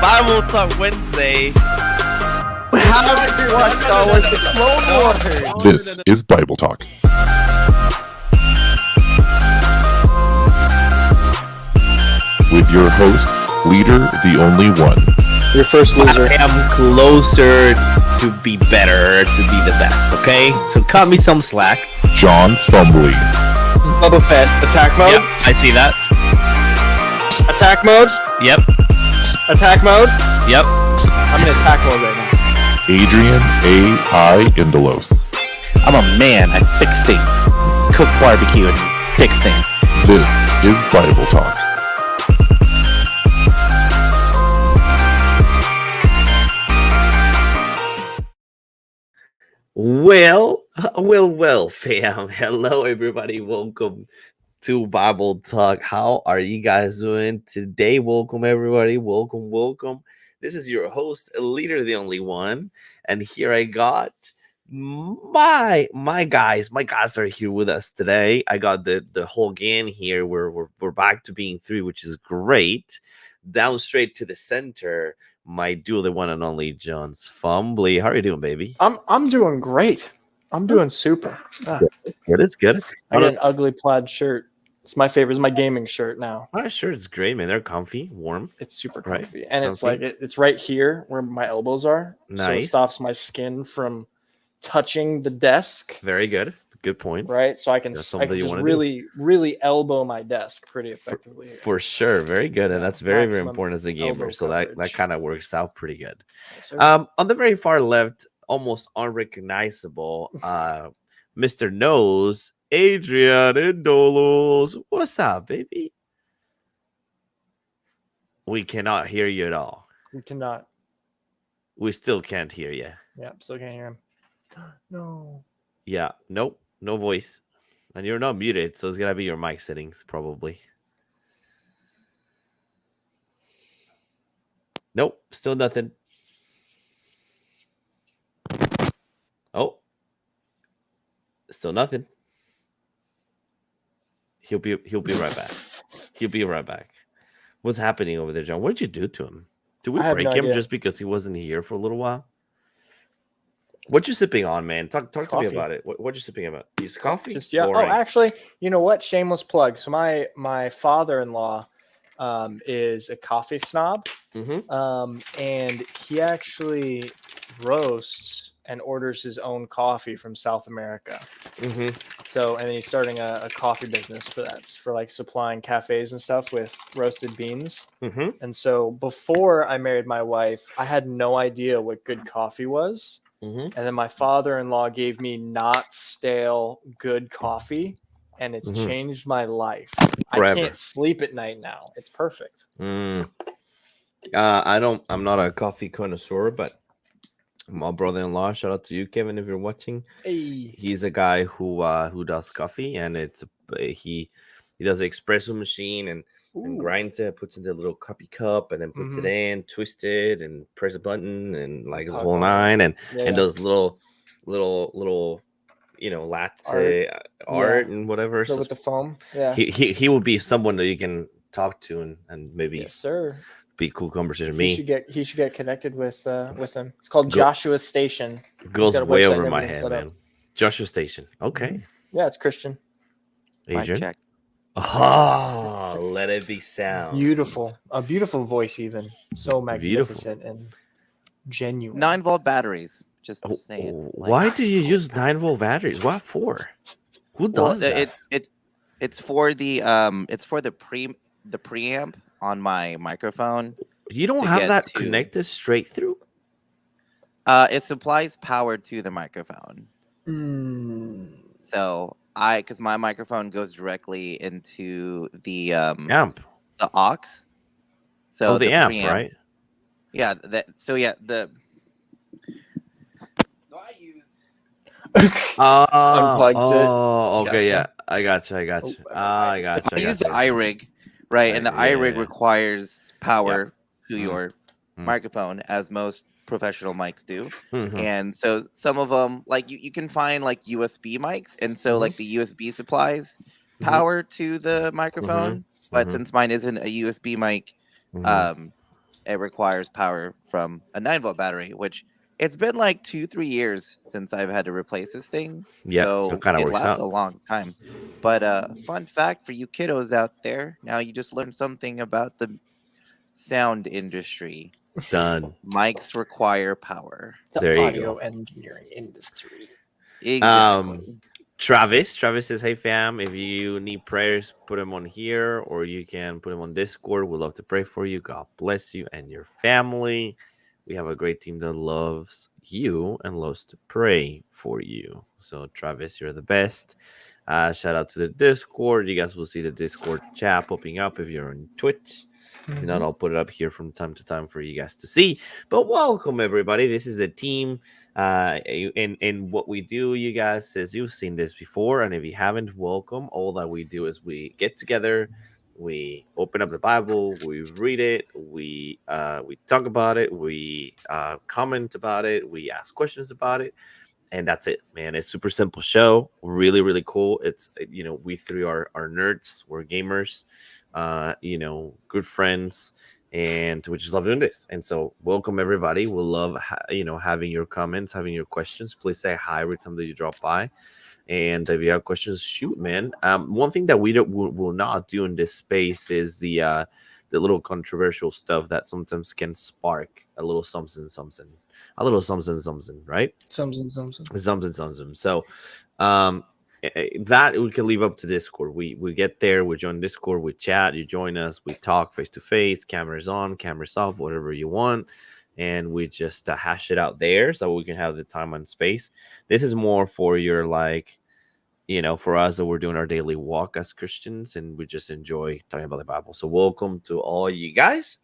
Bible Talk Wednesday. Have you watched Star Wars: The Clone Wars? This is Bible Talk. With your host, Leader the Only One. Your first loser. I am closer to be better, to be the best, okay? So cut me some slack. John Sfumbly. Boba Fett. Attack mode. Yep, I see that. Attack mode. Yep, Attack mode. yep. I'm in attack mode right now. Adrian A.I. Indelos. I'm a man. I fix things. Cook barbecue and fix things. This is Bible Talk. Well, fam. Hello, everybody. Welcome to Bible Talk. How are you guys doing today? Welcome, everybody. Welcome. This is your host, Leader the Only One, and here I got my guys. My guys are here with us today. I got the whole gang here. We're back to being three, which is great. Down straight to the center, my duo, the one and only John Sfumbly. How are you doing, baby? I'm doing great. I'm doing super. It's good. I got an ugly plaid shirt. It's my favorite. It's my gaming shirt now. My shirt's great, man. They're comfy, warm. It's super Right. comfy, and it's Comfy. like it's right here where my elbows are. So it Nice. stops my skin from touching the desk. Very good. Good point. Right, so I can That's I something can you just wanna do. really elbow my desk pretty effectively. here. For sure. Very good. And Yeah, that's very maximum important as a elbow gamer. So that coverage. kind of works out pretty good. Yes, sir. On the very far left, almost unrecognizable, Mr. Nose, Adrian Indolos. What's up, baby? We cannot hear you at all. We cannot. We still can't hear you. Yeah, still can't hear him. No. Yeah. Nope. No voice. And you're not muted, so it's gonna be your mic settings, probably. Nope, still nothing. Oh. Still nothing. He'll be right back. He'll be right back. What's happening over there, John? What did you do to him? Did we I have break no him idea. just because he wasn't here for a little while? What you sipping on, man? Talk to me Coffee. about it. What you sipping about? Is coffee? Just yeah. Boring. Oh, actually, you know what? Shameless plug. So my father-in-law is a coffee snob, Mhm. and he actually roasts and orders his own coffee from South America. Mhm. So, and then he's starting a coffee business for that, for like supplying cafes and stuff with roasted beans. Mhm. And so, before I married my wife, I had no idea what good coffee was. Mhm. And then my father-in-law gave me not stale good coffee, and it's Mhm. changed my life. I Forever. can't sleep at night now. It's perfect. I'm not a coffee connoisseur, but my brother-in-law, shout out to you, Kevin, if you're watching. Hey, He's a guy who does coffee, and he does an espresso machine and ooh, grinds it, puts it in a little cuppy cup, and then puts it in, twist it, and press a button, and like the whole nine, and yeah, and yeah. does little latte art and whatever. So So with the foam, yeah. he will be someone that you can talk to and maybe Yes, sir. be a cool conversation. He should get connected with him. It's called Go- Joshua Station. Goes got a way website over and my everything head, set up. man. Joshua Station. Okay. Yeah, it's Christian. Mic Adrian. check. Oh, let it be sound. Beautiful, a beautiful voice, even so Beautiful. magnificent and genuine. 9-volt batteries. Just Oh, saying. why do you use 9-volt batteries? What for? Who Well, does that? it's for the preamp on my microphone. You don't to have get that to- connected straight through? It supplies power to the microphone. Mm. So because my microphone goes directly into the Amp. the aux. So the amp, preamp- right? Yeah. So I use. Unplugged it. Oh, okay, Gotcha. yeah. I got you. I got you. I got you. I use the iRig, right? And the Yeah, iRig yeah. requires power to your Mm. microphone, as most professional mics do. Mhm. And so some of them, like you can find like USB mics, and so like the USB supplies power to the microphone. But Mhm. since mine isn't a USB mic, Mhm. it requires power from a 9-volt battery, which it's been like 2-3 years since I've had to replace this thing. Yeah, so it kind of It works lasts out. a long time. But fun fact for you kiddos out there, now you just learned something about the sound industry. Done. Mics require power. The There you audio go. engineering industry. Exactly. Travis says, hey fam, if you need prayers, put them on here, or you can put them on Discord. We'd love to pray for you. God bless you and your family. We have a great team that loves you and loves to pray for you. So Travis, you're the best. Shout out to the Discord. You guys will see the Discord chat popping up if you're on Twitch. If not, I'll put it up here from time to time for you guys to see. But welcome everybody. This is a team. And what we do, you guys, is you've seen this before, and if you haven't, welcome. All that we do is we get together, we open up the Bible, we read it, we talk about it, we comment about it, we ask questions about it, and that's it, man. It's super simple show, really, really cool. It's we three are nerds, we're gamers, good friends, and we just love doing this. And so welcome everybody. We'll love having your comments, having your questions. Please say hi every time that you drop by, and if you have questions, shoot, man. One thing that we will not do in this space is the little controversial stuff that sometimes can spark a little something, right? Something. So that we can leave up to Discord. We get there, we join Discord, we chat, you join us, we talk face to face, cameras on, cameras off, whatever you want, and we just hash it out there so we can have the time and space. This is more for your for us that we're doing our daily walk as Christians, and we just enjoy talking about the Bible. So welcome to all you guys.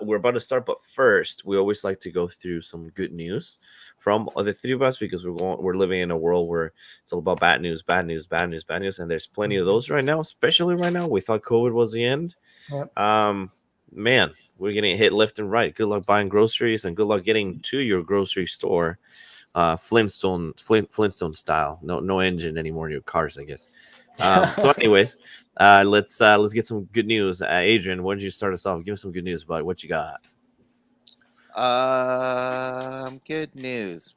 We're about to start, but first we always like to go through some good news from the three of us, because we're living in a world where it's all about bad news, and there's plenty of those right now, especially right now. We thought COVID was the end. Yep. Man, we're getting hit left and right. Good luck buying groceries, and good luck getting to your grocery store. Flintstone style. No engine anymore in your cars, I guess. So anyways, let's get some good news. Adrian, why don't you start us off? Give us some good news about what you got. Good news.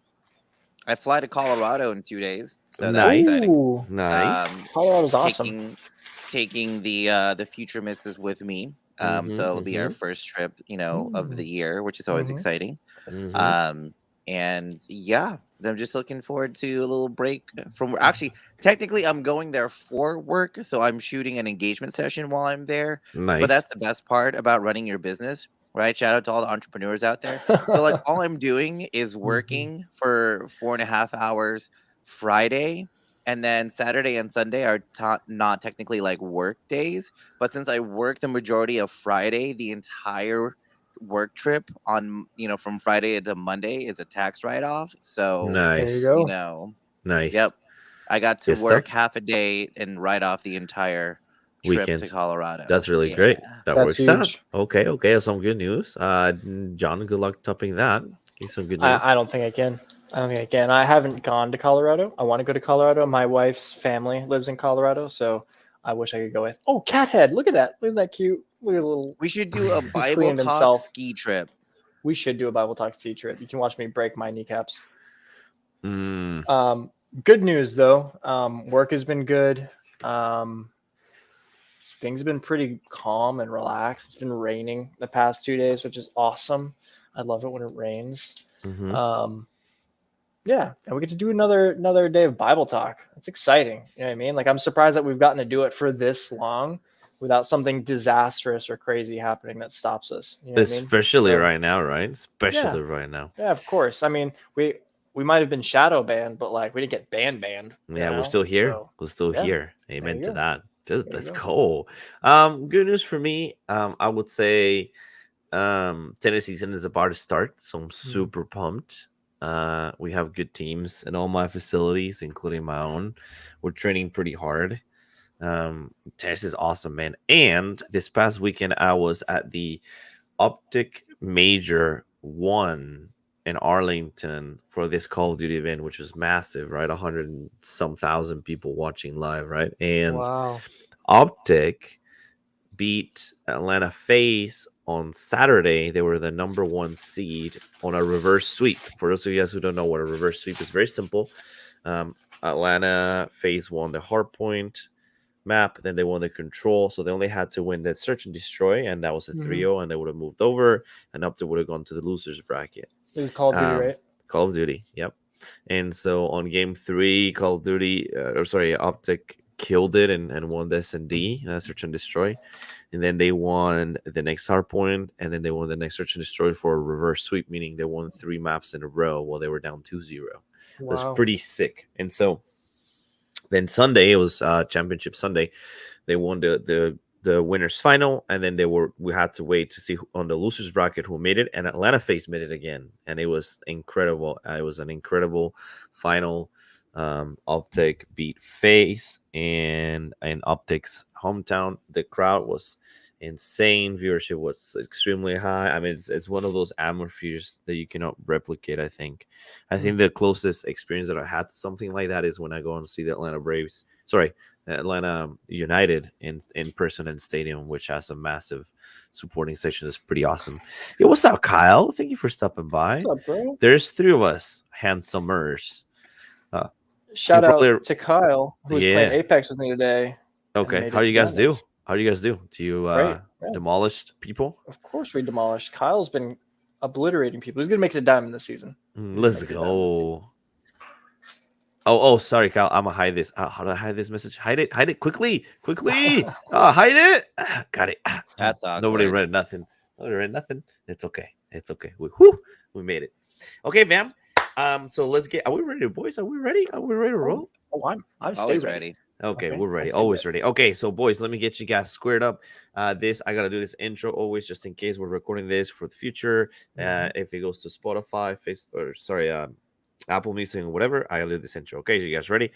I fly to Colorado in 2 days, so Nice. that's exciting. Ooh, Nice. Colorado's awesome. Taking the future missus with me. So it'll be our first trip, of the year, which is always exciting. And yeah, I'm just looking forward to a little break from. Actually, technically, I'm going there for work, so I'm shooting an engagement session while I'm there. Nice. But that's the best part about running your business, right? Shout out to all the entrepreneurs out there. So like, all I'm doing is working for 4.5 hours Friday, and then Saturday and Sunday are not technically like work days. But since I work the majority of Friday, the entire work trip on from Friday to Monday is a tax write-off. So nice. There you go. Nice. Yep. I got to Good work stuff. half a day and write off the entire trip Weekend to Colorado. That's really great. That That's works out. huge. Okay. That's some good news. John, good luck topping that. Give some good news. I don't think I can. I haven't gone to Colorado. I want to go to Colorado. My wife's family lives in Colorado, so I wish I could go with. Oh, Cathead! Look at that! Look at that cute little. We should do a He Bible cleaned talk himself. ski trip. We should do a Bible Talk ski trip. You can watch me break my kneecaps. Mm. Good news though. Work has been good. Things have been pretty calm and relaxed. It's been raining the past 2 days, which is awesome. I love it when it rains. Yeah, and we get to do another day of Bible talk. It's exciting. You know what I mean? Like, I'm surprised that we've gotten to do it for this long without something disastrous or crazy happening that stops us. You know what I mean? Especially So- right now, right? Especially Yeah. right now. Yeah, of course. I mean, we might have been shadow banned, but like we didn't get banned. Yeah, we're still here. So, We're still yeah. here. Amen you to go. that. There you That's go. cool. Good news for me. I would say tennis season is about to start, so I'm super pumped. We have good teams in all my facilities, including my own. We're training pretty hard. Tennis is awesome, man. And this past weekend, I was at the Optic Major 1 in Arlington for this Call of Duty event, which was massive, right? 100 and some thousand people watching live, right? And Wow. Optic beat Atlanta FaZe on Saturday, they were the number 1 seed on a reverse sweep. For those of you guys who don't know what a reverse sweep is, very simple. Atlanta phase 1 the hard point map, then they won the control, so they only had to win that search and destroy, and that was a 3-0, and they would have moved over, and Uptic would have gone to the losers bracket. It was Call of Duty, right? Call of Duty, yep. And so on game 3, Call of Duty, Uptic killed it and won the S&D, search and destroy, and then they won the next hard point, and then they won the next search and destroy for a reverse sweep, meaning they won 3 maps in a row while they were down 2-0. Wow. That's pretty sick. And so then Sunday, it was Championship Sunday. They won the winners final, and then we had to wait to see on the losers bracket who made it, and Atlanta FaZe made it again, and it was incredible. It was an incredible final. Uptic beat FaZe, and in Uptic's hometown, the crowd was insane. Viewership was extremely high. I mean, it's one of those atmospheres that you cannot replicate. I think the closest experience that I had to something like that is when I go and see the Atlanta United in person in stadium, which has a massive supporting section. It's pretty awesome. Yo, what's up, Kyle? Thank you for stopping by. What's up, bro? There's 3 of us, handsomers. Shout out to Kyle, who was playing Apex with me today. Okay, how do you guys do? How do you guys do? Do you demolished people? Of course we demolished. Kyle's been obliterating people. He's gonna make it a diamond this season. Let's go. Oh, sorry, Kyle. I'm gonna hide this. How do I hide this message? Hide it quickly. Hide it. Got it. That's awkward. Nobody read nothing. It's okay. We made it. Okay, fam. So let's get. Are we ready, boys? Are we ready? Are we ready to roll? Oh, I'm always ready. Okay, we're ready. Always ready. Okay, so boys, let me get you guys squared up. I gotta do this intro always, just in case we're recording this for the future. If it goes to Spotify, Apple Music, or whatever, I gotta do this intro. Okay, you guys ready?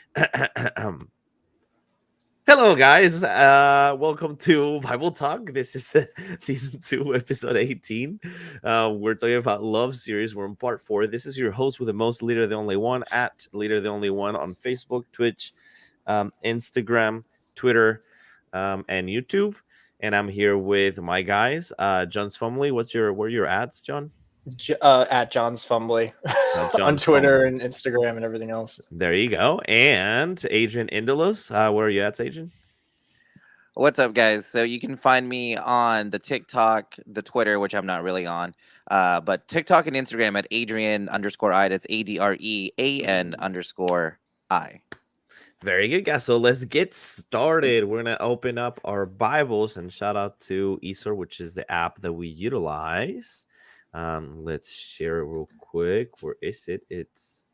Hello, guys. Welcome to Bible Talk. This is season 2, episode 18. We're talking about love series. We're in part 4. This is your host with the most, Leader the Only One, at Leader the Only One on Facebook, Twitch, Instagram, Twitter, and YouTube. And I'm here with my guys, John's Family. Where are your ads, John? At John's Fumbly on Twitter and Instagram and everything else. There you go. And Adrian Indulus, where are you at, Adrian? What's up, guys? So you can find me on the TikTok, the Twitter, which I'm not really on, but TikTok and Instagram at Adrian_I. That's ADREAN_I. Very good, guys. So let's get started. We're gonna open up our Bibles and shout out to eSword, which is the app that we utilize. Let's share it real quick. Where is it? It's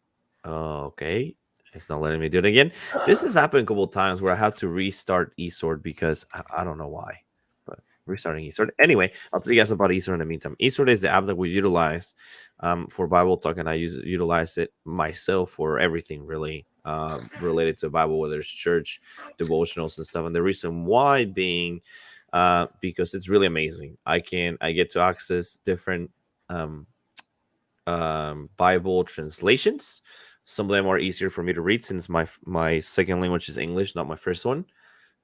okay. It's not letting me do it again. This has happened a couple of times where I have to restart eSword because I don't know why, but restarting eSword. Anyway, I'll tell you guys about eSword in the meantime. eSword is the app that we utilize for Bible Talk, and I utilize it myself for everything really related to the Bible, whether it's church, devotionals, and stuff. And the reason why being because it's really amazing. I get to access different Bible translations. Some of them are easier for me to read since my second language is English, not my first one.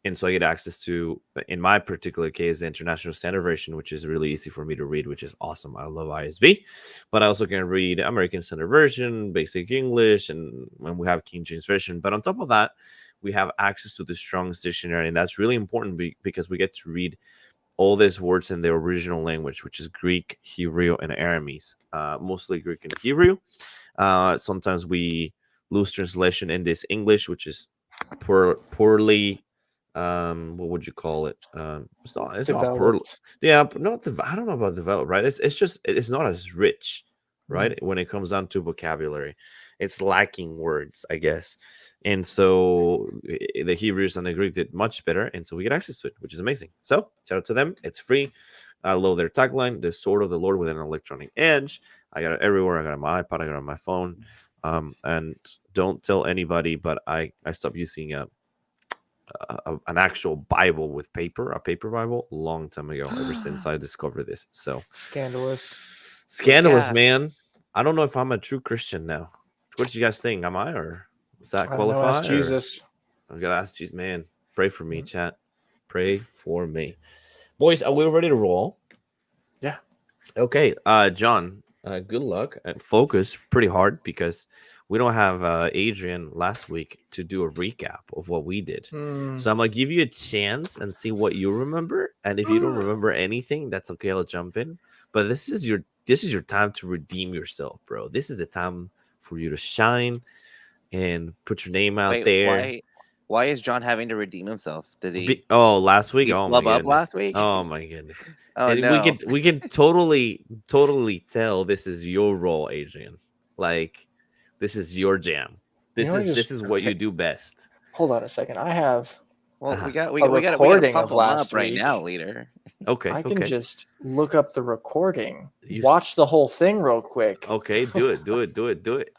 And so I get access to, in my particular case, the International Standard Version, which is really easy for me to read, which is awesome. I love ISV. But I also can read American Standard Version, Basic English, and when we have King James Version. But on top of that, we have access to the Strong's Dictionary. And that's really important because we get to read all these words in their original language, which is Greek, Hebrew, and Aramese. Mostly Greek and Hebrew. Sometimes we lose translation in this English, which is poorly, what would you call it? It's not poorly. Yeah, I don't know about developed, right? It's not as rich, right? When it comes down to vocabulary, it's lacking words, I guess. And so the Hebrews and the Greek did much better, and so we get access to it, which is amazing. So shout out to them. It's free. I love their tagline, the sword of the Lord with an electronic edge. I got it everywhere. I got it on my iPad. I got it on my phone. And don't tell anybody, but I stopped using an actual Bible with paper, a paper Bible, a long time ago, ever since I discovered this. So Scandalous, yeah. Man. I don't know if I'm a true Christian now. What do you guys think? Am I, or does that qualify? Ask Jesus. I'm gonna ask Jesus, man. Pray for me, chat. Pray for me. Boys, are we ready to roll? Okay, John, good luck and focus pretty hard because we don't have Adrian last week to do a recap of what we did. Hmm. So I'm gonna give you a chance and see what you remember. And if you don't remember anything, that's okay. I'll jump in. But this is your time to redeem yourself, bro. This is a time for you to shine and put your name out Wait, there. why is John having to redeem himself? Last week. He Oh my flub up goodness. last week? Oh my goodness. Oh And no. we can totally tell this is your role, Adrian. Like this is your jam. You know, I This just- is what you do best. Hold on a second. I have. Well, Uh-huh. we A gotta recording pump of him last up right week. now, leader. Okay. I can okay. just look up the recording. You s- Watch the whole thing real quick. Okay. Do it. Do it.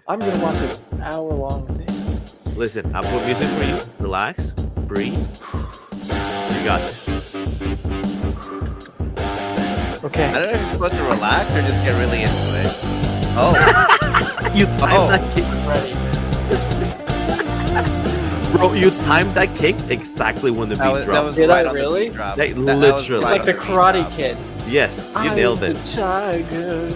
I'm gonna watch this hour-long thing. Listen, I'll put music for you. Relax. Breathe. You got this. Okay. I don't know if you're supposed to relax or just get really into it. Oh, You timed Oh. that kick, Ready. bro. You timed that kick exactly when the beat that dropped. was Did right I on really? the beat drop. Like, That was literally. right Like on the beat Karate drop. Kid. Yes, you nailed it. Tiger.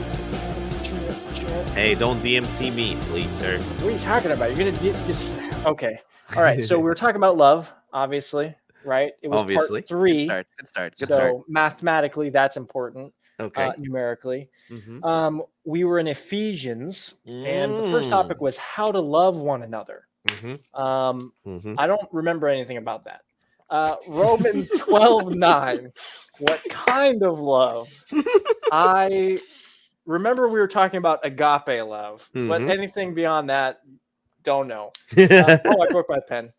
Hey, don't DMC me, please, sir. What are you talking about? You're gonna just okay. All right. So we were talking about love, obviously, right? It was Obviously. part 3. Good start. Good so start. mathematically, that's important. Okay. Numerically, Mm-hmm. we were in Ephesians, and the first topic was how to love one another. Mm-hmm. Mm-hmm. I don't remember anything about that. Romans 12:9. What kind of love? I remember we were talking about agape love, but Mhm. anything beyond that, don't know. Mm-hmm. I broke my pen.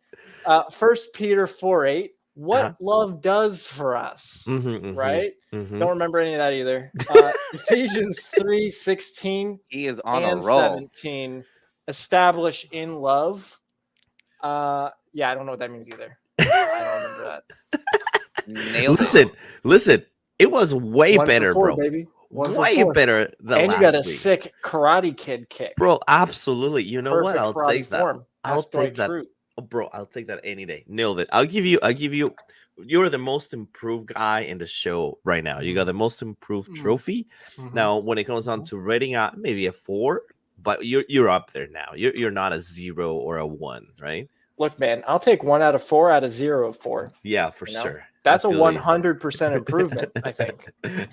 1 Peter 4:8. What Uh-huh. love does for us, right? Mm-hmm. Don't remember any of that either. Ephesians 3:16 He is on a and roll. 17. Establish in love. Yeah, I don't know what that means either. I don't remember that. Nailed Listen, it. listen. It was way 1 for better, 4, bro. baby. 1 for Way 4. better than And last you got a week, sick Karate Kid kick. bro. Absolutely. You know what? Perfect I'll karate take that. form. I'll Asteroid take that. Troop. Oh, bro, I'll take that any day. Nailed it. I'll give you. You're the most improved guy in the show right now. You got the most improved Mhm. trophy. Mhm. Now, when it comes down to rating out, maybe a 4, but you're up there now. You're not a 0 or a 1, right? Look, man, I'll take 1 out of 4 out of 0 of 4. Yeah, for You know? sure. That's a I feel you. 100% improvement, I think. I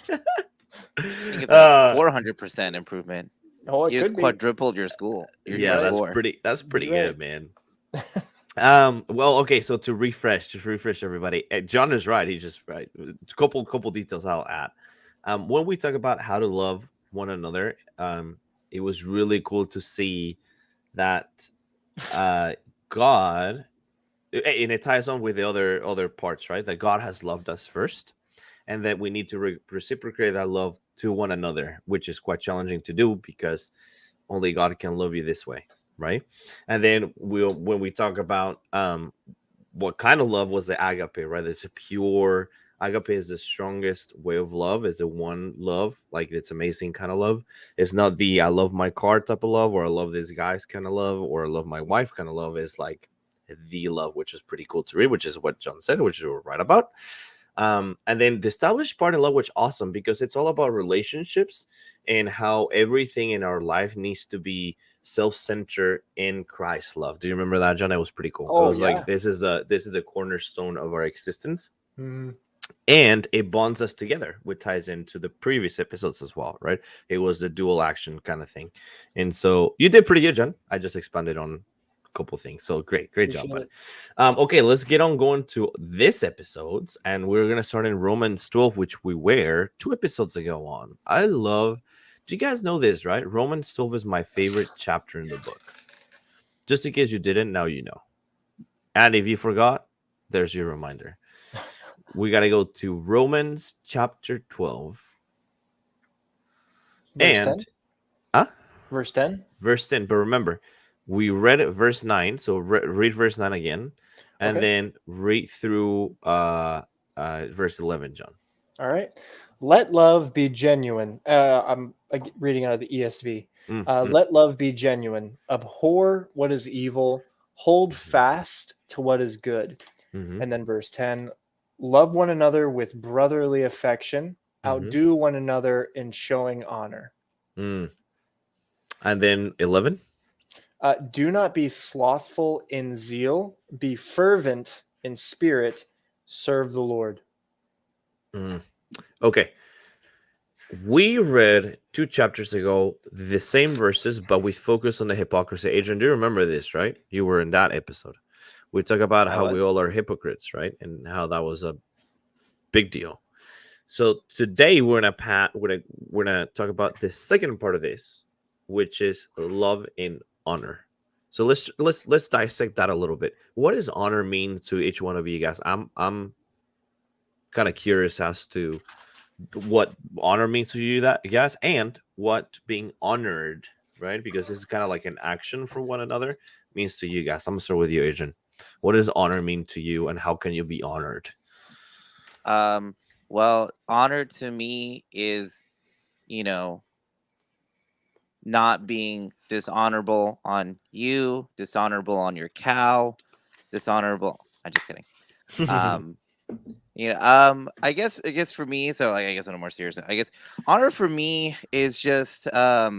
think it's Uh, a 400% improvement. Oh, it You just could be. quadrupled your school. Your Yeah, that's score. pretty. That's pretty Right. good, man. Well, okay. So to refresh everybody, John is right. He's just right. A couple details I'll add. When we talk about how to love one another, it was really cool to see that God, and it ties on with the other parts, right? That God has loved us first, and that we need to reciprocate that love to one another, which is quite challenging to do because only God can love you this way, right? And then when we talk about what kind of love was the agape, right? It's a pure agape is the strongest way of love. It's a one love, like it's amazing kind of love. It's not the I love my car type of love, or I love this guy's kind of love, or I love my wife kind of love. It's like the love, which is pretty cool to read, which is what John said, which we're right about. And then the established part in love, which awesome because it's all about relationships and how everything in our life needs to be self-centered in Christ's love. Do you remember that, John? It was pretty cool. Oh, It was yeah. like this is a cornerstone of our existence, Mhm. and it bonds us together, which ties into the previous episodes as well, right? It was the dual action kind of thing, and so you did pretty good, John. I just expanded on couple things, so great job, Appreciate buddy. Okay, let's get on going to this episodes, and we're gonna start in Romans 12, which we were 2 episodes ago on. I love, do you guys know this, right? Romans 12 is my favorite chapter in the book. Just in case you didn't, now you know, and if you forgot, there's your reminder. We got to go to Romans chapter 12 Verse and 10? Verse 10? verse 10. But remember, we read it verse 9, so read verse 9 again, and Okay. then read through verse 11, John. All right. Let love be genuine. I'm reading out of the ESV. Mhm. Let love be genuine. Abhor what is evil. Hold fast to what is good. Mhm. And then verse 10, love one another with brotherly affection. outdo one another in showing honor. And then 11. Do not be slothful in zeal, be fervent in spirit, serve the Lord. Okay. We read 2 chapters ago the same verses, but we focused on the hypocrisy. Adrian, do you remember this, right? You were in that episode. We talk about how we all are hypocrites, right? And how that was a big deal. So today we're gonna talk about the second part of this, which is love and honor. So let's dissect that a little bit. What does honor mean to each one of you guys? I'm kind of curious as to what honor means to you guys, and what being honored, right? Because this is kind of like an action for one another means to you guys. I'm gonna start with you, Adrian. What does honor mean to you, and how can you be honored? Well, honor to me is, not being dishonorable on you, dishonorable on your cow, dishonorable. I'm just kidding. I guess for me, so like I guess on a more serious note, I guess honor for me is just I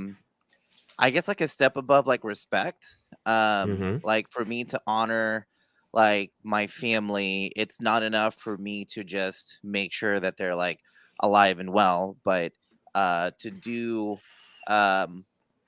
guess like a step above like respect. Like for me to honor like my family, it's not enough for me to just make sure that they're like alive and well, but to do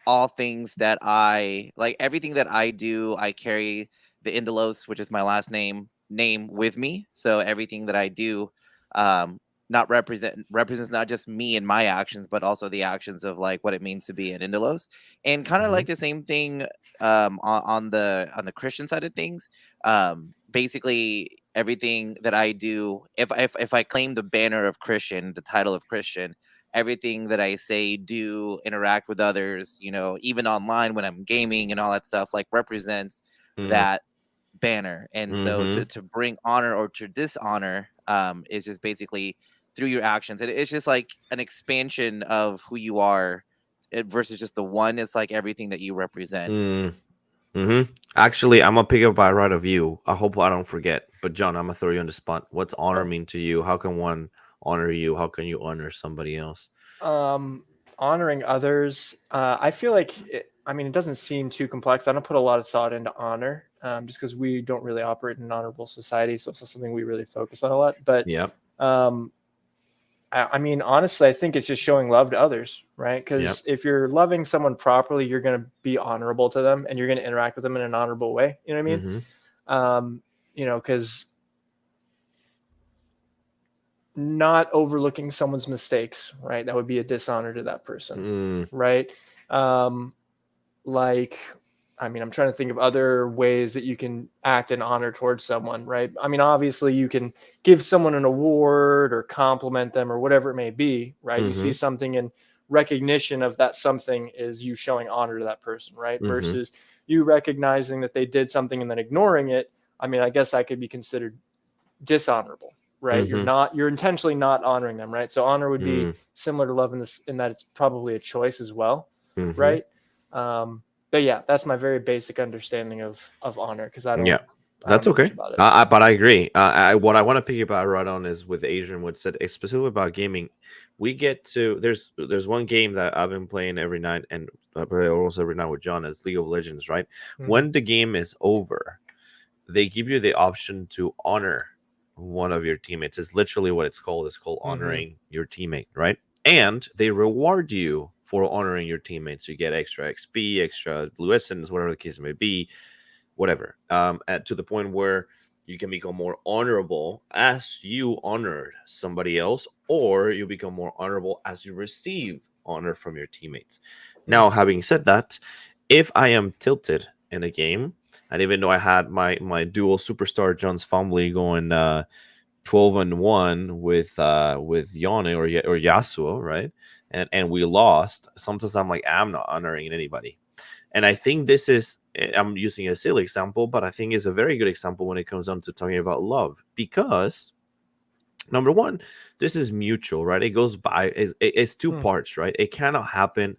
all things that I like, everything that I do, I carry the Indalos, which is my last name with me. So everything that I do not represents not just me and my actions, but also the actions of like what it means to be an Indalos. And kind of like the same thing on the Christian side of things. Basically everything that I do, if I claim the banner of Christian, the title of Christian, everything that I say, do, interact with others, even online when I'm gaming and all that stuff, like represents that banner. And so to bring honor or to dishonor is just basically through your actions. And it's just like an expansion of who you are versus just the one. It's like everything that you represent. Actually, I'm gonna pick up right of you. I hope I don't forget. But John, I'm gonna throw you on the spot. What's honor mean to you? How can one honor you? How can you honor somebody else? Honoring others. I feel like it doesn't seem too complex. I don't put a lot of thought into honor, just because we don't really operate in an honorable society, so it's not something we really focus on a lot. But yeah, honestly, I think it's just showing love to others, right? Because if you're loving someone properly, you're going to be honorable to them, and you're going to interact with them in an honorable way. You know what I mean? Because not overlooking someone's mistakes, right? That would be a dishonor to that person, right? I'm trying to think of other ways that you can act in honor towards someone, right? Obviously you can give someone an award or compliment them or whatever it may be, right? You see something in recognition of that something is you showing honor to that person, right? Versus you recognizing that they did something and then ignoring it. I guess that could be considered dishonorable, right? You're intentionally not honoring them, right? So honor would be similar to love in that it's probably a choice as well, right? But yeah, that's my very basic understanding of honor, because I don't. Yeah, that's okay. But I agree. What I want to piggyback right on is with Adrian, what said specifically about gaming. We get to there's one game that I've been playing every night, and almost every night with John, is League of Legends, right? When the game is over, they give you the option to honor one of your teammates. It's literally what it's called. It's called honoring your teammate, right? And they reward you for honoring your teammates. You get extra XP, extra blue essence, whatever the case may be, whatever. To the point where you can become more honorable as you honored somebody else, or you become more honorable as you receive honor from your teammates. Now, having said that, if I am tilted in a game, and even though I had my dual superstar John's family going 12-1 with Yone or Yasuo, right? And we lost. Sometimes I'm like, I'm not honoring anybody. And I think this is, I'm using a silly example, but I think it's a very good example when it comes down to talking about love. Because number one, this is mutual, right? It goes by, it's two parts, right? It cannot happen,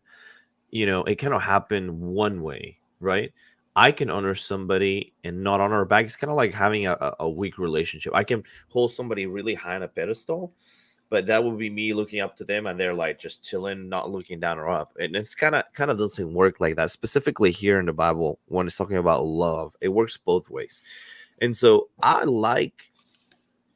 it cannot happen one way, right? I can honor somebody and not honor back. It's kind of like having a weak relationship. I can hold somebody really high on a pedestal, but that would be me looking up to them and they're like just chilling, not looking down or up. And it's kind of doesn't work like that, specifically here in the Bible when it's talking about love. It works both ways. And so I like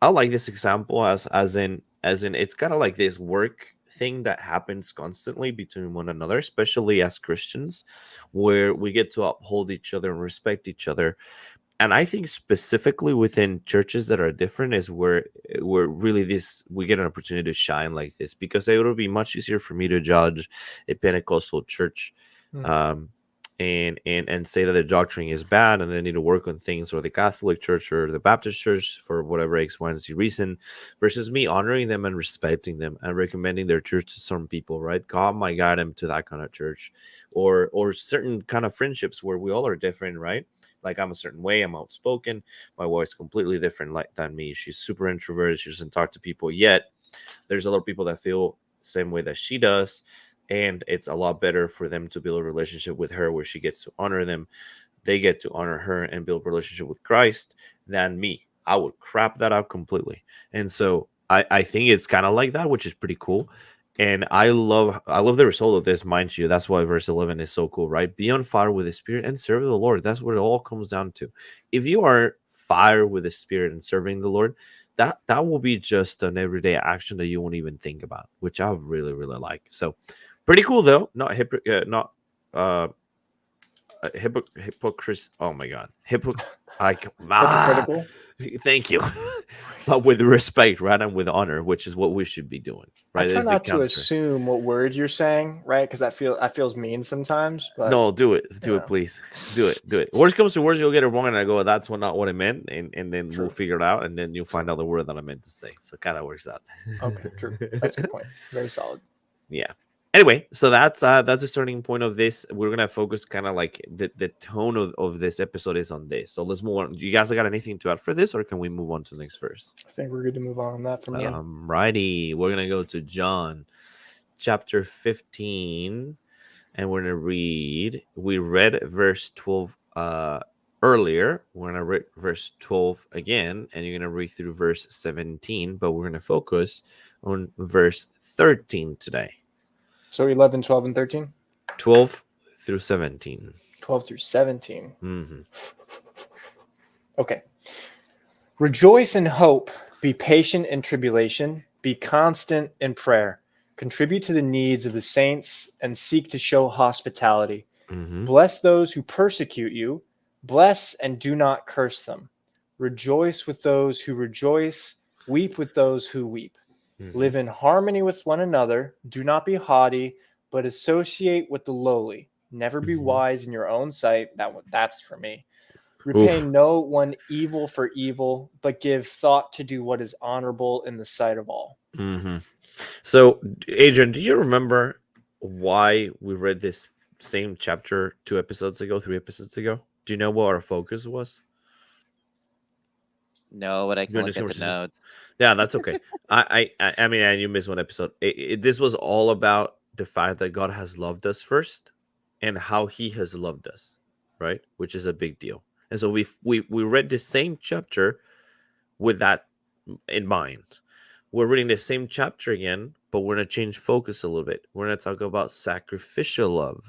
this example as in it's kind of like this work thing that happens constantly between one another, especially as Christians, where we get to uphold each other and respect each other. And I think specifically within churches that are different is where really we get an opportunity to shine like this, because it would be much easier for me to judge a Pentecostal church and say that their doctrine is bad and they need to work on things, or the Catholic Church or the Baptist Church for whatever X, Y, and Z reason, versus me honoring them and respecting them and recommending their church to some people, right? God might guide them to that kind of church, or certain kind of friendships where we all are different, right? Like I'm a certain way, I'm outspoken. My wife's completely different than me. She's super introverted. She doesn't talk to people yet. There's a lot of people that feel the same way that she does. And it's a lot better for them to build a relationship with her where she gets to honor them. They get to honor her and build a relationship with Christ than me. I would crap that out completely. And so I think it's kind of like that, which is pretty cool. And I love the result of this, mind you. That's why verse 11 is so cool, right? Be on fire with the Spirit and serve the Lord. That's what it all comes down to. If you are fire with the Spirit and serving the Lord, that will be just an everyday action that you won't even think about, which I really, really like. So pretty cool though. Not hypocrite. Oh my God, Hypocritical. Thank you. But with respect, right, and with honor, which is what we should be doing, right? I try not to assume what words you're saying, right? Because that feels mean sometimes. But no, do it, please, do it. Worst comes to worst, you'll get it wrong, and I go, "That's not what I meant," and then we'll figure it out, and then you'll find out the word that I meant to say. So it kind of works out. Okay, true. That's a good point. Very solid. Yeah. Anyway, so that's the starting point of this. We're gonna focus kind of like the tone of this episode is on this. So let's move on. Do you guys got anything to add for this, or can we move on to the next verse? I think we're good to move on that from here. Righty, we're gonna go to John chapter 15, and we're gonna read. We read verse 12 earlier. We're gonna read verse 12 again, and you're gonna read through verse 17, but we're gonna focus on verse 13 today. So 11, 12, and 13? 12 through 17. 12 through 17. Mm-hmm. Okay. Rejoice in hope. Be patient in tribulation. Be constant in prayer. Contribute to the needs of the saints and seek to show hospitality. Mm-hmm. Bless those who persecute you. Bless and do not curse them. Rejoice with those who rejoice. Weep with those who weep. Mm-hmm. Live in harmony with one another. Do not be haughty, but associate with the lowly. Never be wise in your own sight. That's for me. Repay no one evil for evil, but give thought to do what is honorable in the sight of all. Mm-hmm. So, Adrian, do you remember why we read this same chapter 3 episodes ago? Do you know what our focus was? No, but I can look at the notes. Yeah, that's okay. I mean, you missed one episode. This was all about the fact that God has loved us first and how he has loved us, right? Which is a big deal. And so we read the same chapter with that in mind. We're reading the same chapter again, but we're going to change focus a little bit. We're going to talk about sacrificial love.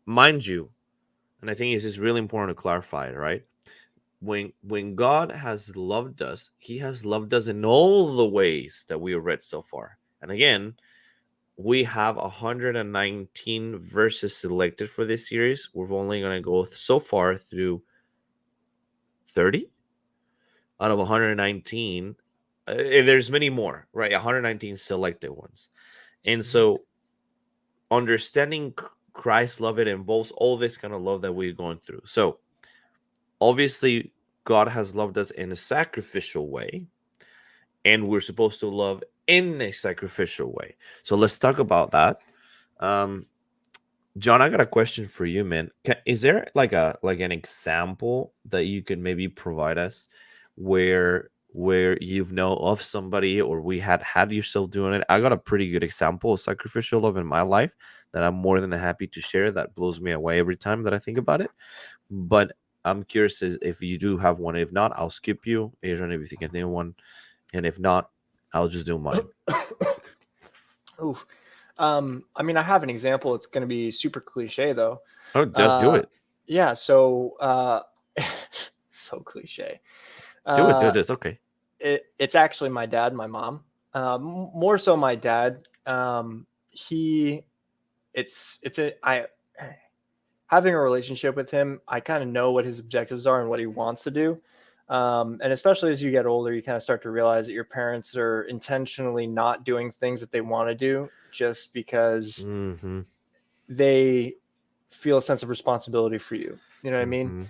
Mind you, and I think this is really important to clarify, right? When God has loved us, he has loved us in all the ways that we have read so far. And again, we have 119 verses selected for this series. We're only going to go so far through 30 out of 119. There's many more, right? 119 selected ones. And so understanding Christ's love, it involves all this kind of love that we're going through. So obviously, God has loved us in a sacrificial way, and we're supposed to love in a sacrificial way. So let's talk about that. John, I got a question for you, man. Is there like an example that you can maybe provide us where you've known of somebody, or we had yourself doing it? I got a pretty good example of sacrificial love in my life that I'm more than happy to share. That blows me away every time that I think about it. But I'm curious if you do have one. If not, I'll skip you, Adrian, if you think of one. And if not, I'll just do mine. Oof. I mean, I have an example. It's going to be super cliche though. Oh, just do it. Yeah. So, so cliche. Do it. It's okay. It's actually my dad, and my mom. More so my dad. Having a relationship with him, I kind of know what his objectives are and what he wants to do. And especially as you get older, you kind of start to realize that your parents are intentionally not doing things that they want to do just because they feel a sense of responsibility for you. You know what I mean?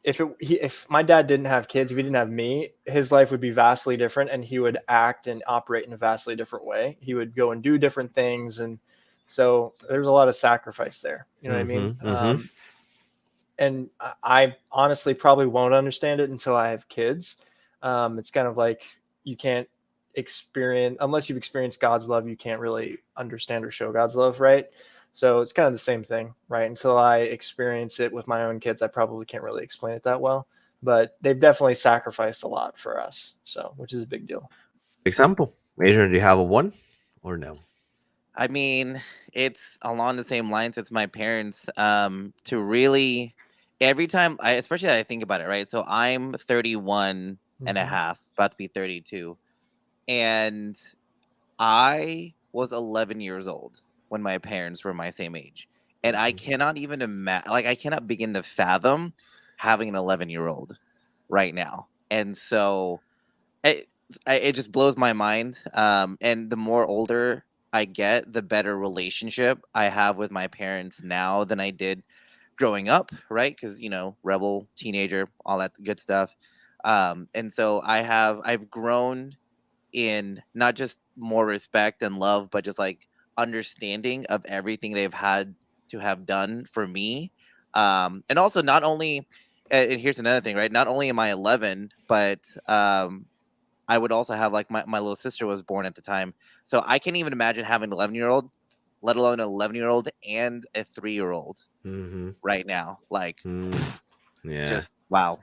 If my dad didn't have kids, if he didn't have me, his life would be vastly different, and he would act and operate in a vastly different way. He would go and do different things, and so there's a lot of sacrifice there. You know what I mean? And I honestly probably won't understand it until I have kids. It's kind of like you can't experience, unless you've experienced God's love, you can't really understand or show God's love, right? So it's kind of the same thing, right? Until I experience it with my own kids, I probably can't really explain it that well. But they've definitely sacrificed a lot for us, so which is a big deal. Example, Adrian, do you have a one or no? I mean, it's along the same lines as my parents. To really, every time especially I think about it, right? So I'm 31 and a half, about to be 32. And I was 11 years old when my parents were my same age. And I cannot even imagine, like, I cannot begin to fathom having an 11-year-old right now. And so it just blows my mind. And the more older I get, the better relationship I have with my parents now than I did growing up, right? Because, you know, rebel, teenager, all that good stuff. And so I've grown in not just more respect and love, but just like understanding of everything they've had to have done for me. And also not only, and here's another thing, right? Not only am I 11, but I would also have, like, my little sister was born at the time. So I can't even imagine having an 11-year-old, let alone an 11-year-old and a 3-year-old right now. Like, yeah, just wow.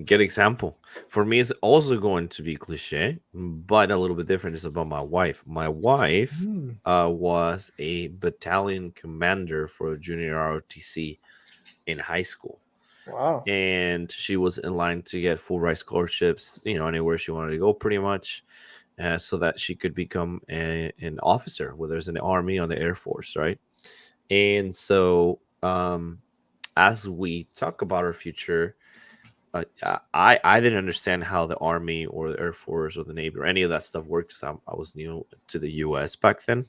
Good example. For me, it's also going to be cliche, but a little bit different. It's about my wife. My wife was a battalion commander for a junior ROTC in high school. Wow. And she was in line to get full ride scholarships, you know, anywhere she wanted to go pretty much, so that she could become an officer, whether it's in the Army or the Air Force, right? And so as we talk about our future, I didn't understand how the Army or the Air Force or the Navy or any of that stuff works. I was new to the U.S. back then.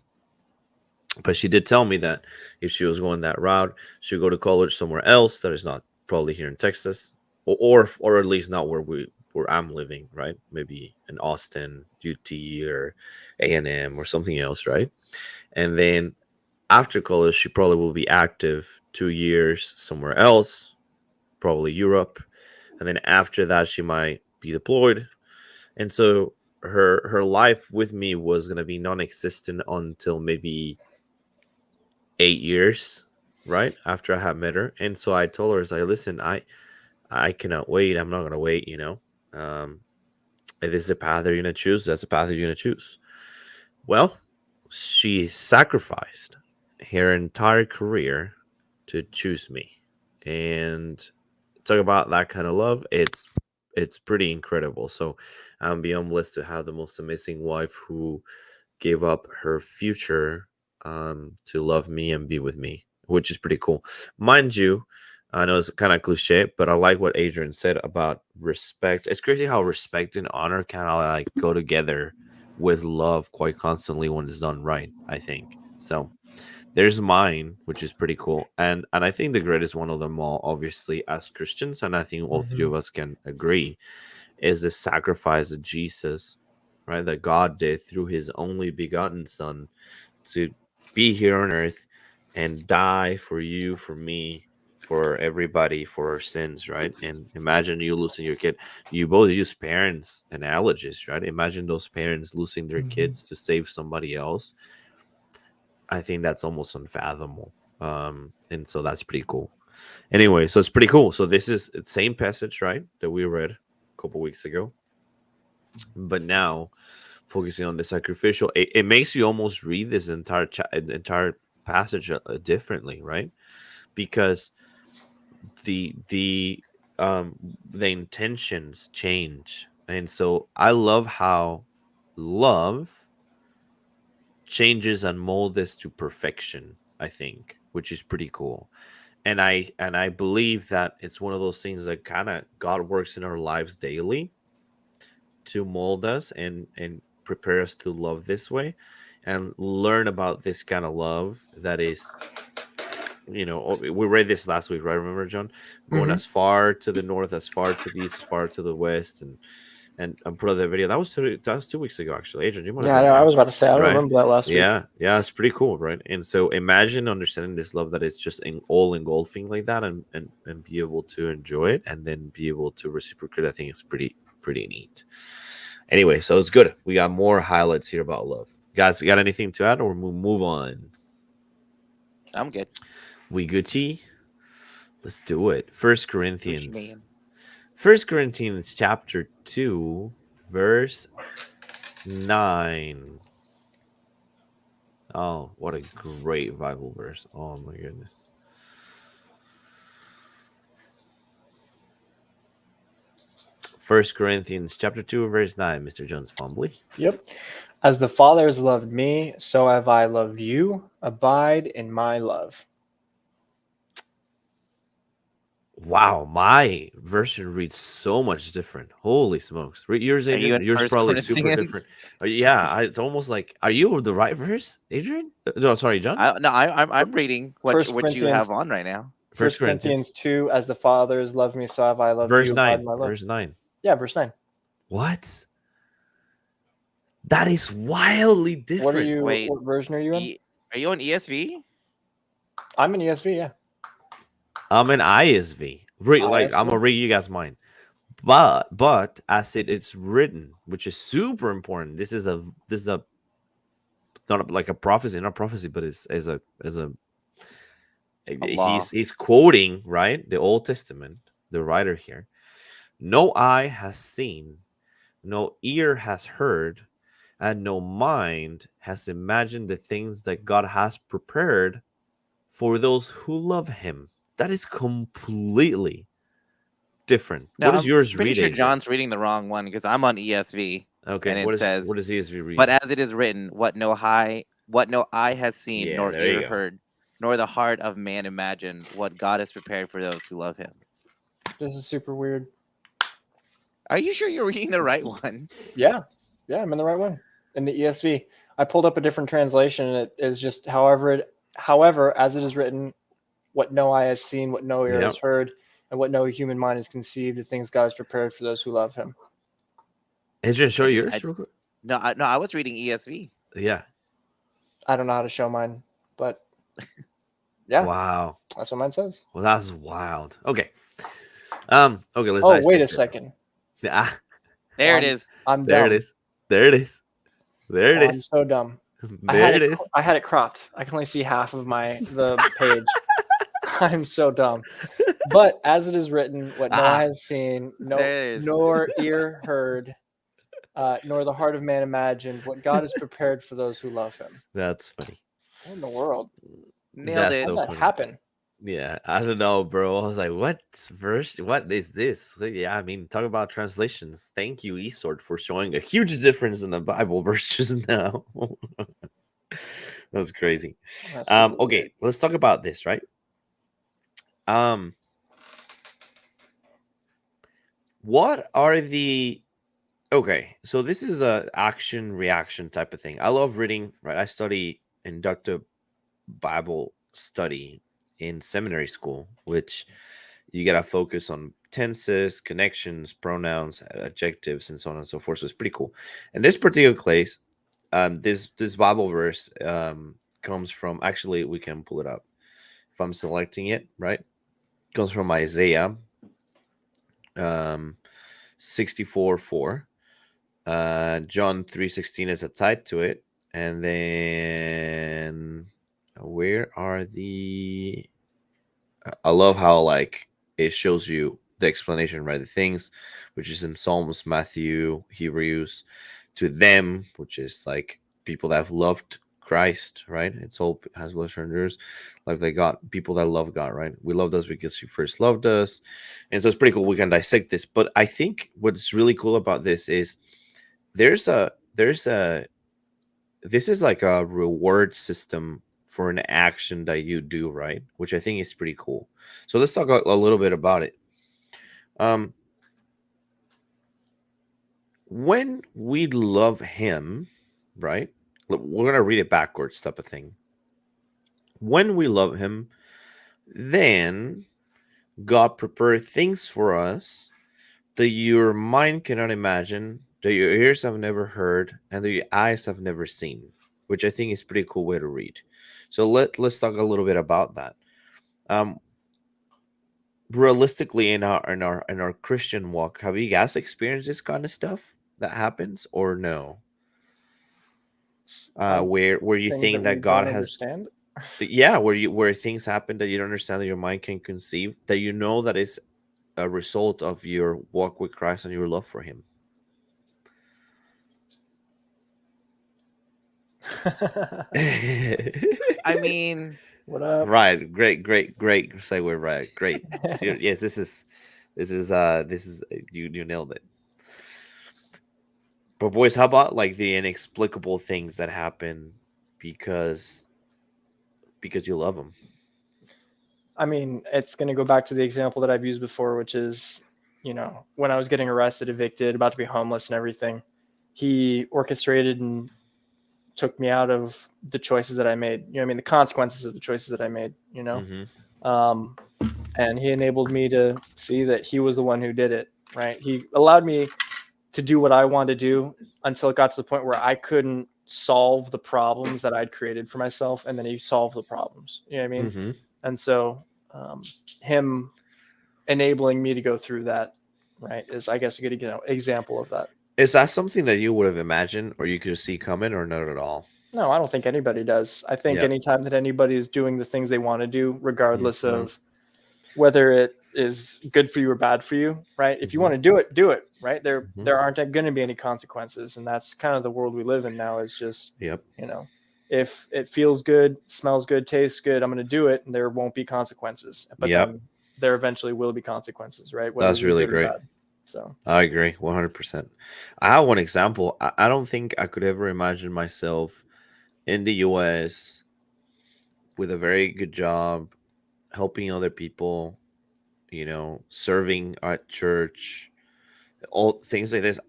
But she did tell me that if she was going that route, she would go to college somewhere else that is not probably here in Texas, or at least not where I'm living, right? Maybe in Austin, UT, or A&M or something else, right? And then after college, she probably will be active 2 years somewhere else, probably Europe. And then after that, she might be deployed. And so her life with me was going to be non-existent until maybe 8 years, right? After I had met her. And so I told her, listen, I cannot wait. I'm not going to wait, you know. If this is a path that you're going to choose, that's a path that you're going to choose. Well, she sacrificed her entire career to choose me. And talk about that kind of love, it's pretty incredible. So I'm beyond blessed to have the most amazing wife who gave up her future to love me and be with me, which is pretty cool. Mind you, I know it's kind of cliche, but I like what Adrian said about respect. It's crazy how respect and honor kind of like go together with love quite constantly when it's done right, I think. So there's mine, which is pretty cool. And I think the greatest one of them all, obviously, as Christians, and I think all three of us can agree, is the sacrifice of Jesus, right? That God did through his only begotten son to be here on earth and die for you, for me, for everybody, for our sins, right? And imagine you losing your kid. You both use parents analogies, right? Imagine those parents losing their kids to save somebody else. I think that's almost unfathomable. And so that's pretty cool. Anyway, so it's pretty cool. So this is the same passage, right, that we read a couple weeks ago. But now, focusing on the sacrificial, it makes you almost read this entire passage differently, right? Because the the the intentions change, and so I love how love changes and molds to perfection, I think, which is pretty cool. And I believe that it's one of those things that kind of God works in our lives daily to mold us and prepare us to love this way and learn about this kind of love that is, we read this last week, right? Remember, John? Going Mhm. as far to the north, as far to the east, as far to the west, and put out that video. That was 2 weeks ago, actually. Adrian, you might have Yeah, I been know. I there, was about to say I don't right? remember that last week. Yeah, it's pretty cool, right? And so imagine understanding this love that it's just all engulfing like that, and be able to enjoy it, and then be able to reciprocate. I think it's pretty neat. Anyway, so it's good. We got more highlights here about love. Guys, you got anything to add, or move on? I'm good. We Gucci? Let's do it. First Gucci Corinthians. man. 1 Corinthians chapter 2, verse 9. Oh, what a great Bible verse. Oh my goodness. First Corinthians chapter 2, verse 9, Mr. Jones Fumbly. Yep. As the Father has loved me, so have I loved you. Abide in my love. Wow, my version reads so much different. Holy smokes. Read yours, Are you Adrian. in Yours First probably super different. Corinthians? Yeah, it's almost like, are you the right verse, Adrian? No, sorry, John. I'm reading what First what you Corinthians- have on right now. First Corinthians 2, as the Father has loved me, so have I loved verse you. Abide 9. in my love. Verse 9. Yeah, verse 9. What? That is wildly different. What are you? Wait. What version are you in? Are you on ESV? I'm in ESV. Yeah. I'm an ISV. Like I'm gonna read you guys mine. But as it's written, which is super important. This is a not like a prophecy, not prophecy, but it's as a law. he's quoting, right, the Old Testament, the writer here. No eye has seen, no ear has heard, and no mind has imagined the things that God has prepared for those who love him. That is completely different. No, what is yours I'm pretty reading? sure John's reading the wrong one because I'm on ESV. Okay, and what it says, what does ESV read? But as it is written, what no eye has seen, Yeah, nor there you ear go. heard, nor the heart of man imagined, what God has prepared for those who love him. This is super weird. Are you sure you're reading the right one? Yeah, I'm in the right one. In the ESV, I pulled up a different translation, and it is just however, as it is written, what no eye has seen, what no ear has heard, and what no human mind has conceived, the things God has prepared for those who love him. Adrian, show yours real quick. No, I was reading ESV. Yeah. I don't know how to show mine, but yeah. Wow. That's what mine says. Well, that's wild. Okay. Okay, let's. Oh, wait a second. Yeah. There it is. I'm there dumb. it is. There it is. There it I'm is. so dumb. There it is. I had it cropped. I can only see half of the page. I'm so dumb. But as it is written, what no eye has seen, nor ear heard, nor the heart of man imagined, what God has prepared for those who love him. That's funny. What in the world? Nailed it. How did that happen? Yeah, I don't know, bro. I was like, what verse? What is this? Yeah, I mean, talk about translations. Thank you, eSword, for showing a huge difference in the Bible verse just now. That's crazy. Okay, weird. Let's talk about this, right? What are the so this is a action reaction type of thing. I love reading, right? I study inductive Bible study in seminary school, which you gotta focus on tenses, connections, pronouns, adjectives, and so on and so forth. So it's pretty cool. In this particular case, this Bible verse comes from, actually we can pull it up if I'm selecting it, right? It comes from Isaiah 64:4. John 3:16 is tied to it, and then where are the I love how like it shows you the explanation, right? The things, which is in Psalms, Matthew, Hebrews, to them, which is like people that have loved Christ, right? It's all has pleasure endures, like they got people that love God, right? We loved us because you first loved us, and so it's pretty cool. We can dissect this, but I think what's really cool about this is there's a this is like a reward system for an action that you do, right? Which I think is pretty cool. So let's talk a little bit about it. When we love him, right? We're going to read it backwards type of thing. When we love him, then God prepared things for us that your mind cannot imagine, that your ears have never heard, and that your eyes have never seen, which I think is a pretty cool way to read. So let's talk a little bit about that. Realistically, in our Christian walk, have you guys experienced this kind of stuff that happens, or no? Where you think that God has understand? Yeah, where things happen that you don't understand, that your mind can conceive, that you know that is a result of your walk with Christ and your love for him. I mean, What up? Right, great segue, right? Great. Yes, this is you nailed it. But boys, how about like the inexplicable things that happen because you love them? I mean, it's going to go back to the example that I've used before, which is, you know, when I was getting arrested, evicted, about to be homeless and everything, he orchestrated and took me out of the choices that I made. You know, I mean, the consequences of the choices that I made, you know, and he enabled me to see that he was the one who did it. Right. He allowed me to do what I wanted to do until it got to the point where I couldn't solve the problems that I'd created for myself. And then he solved the problems. You know what I mean? And so him enabling me to go through that, right, is, I guess, a good example of that. Is that something that you would have imagined or you could see coming, or not at all? No, I don't think anybody does. I think anytime that anybody is doing the things they want to do, regardless of whether it is good for you or bad for you, right? If you want to do it, right? There aren't going to be any consequences. And that's kind of the world we live in now, is just, you know, if it feels good, smells good, tastes good, I'm going to do it, and there won't be consequences. But then there eventually will be consequences, right? Whether that's really great. So I agree 100%. I have one example. I don't think I could ever imagine myself in the US with a very good job, helping other people, you know, serving at church, all things like this.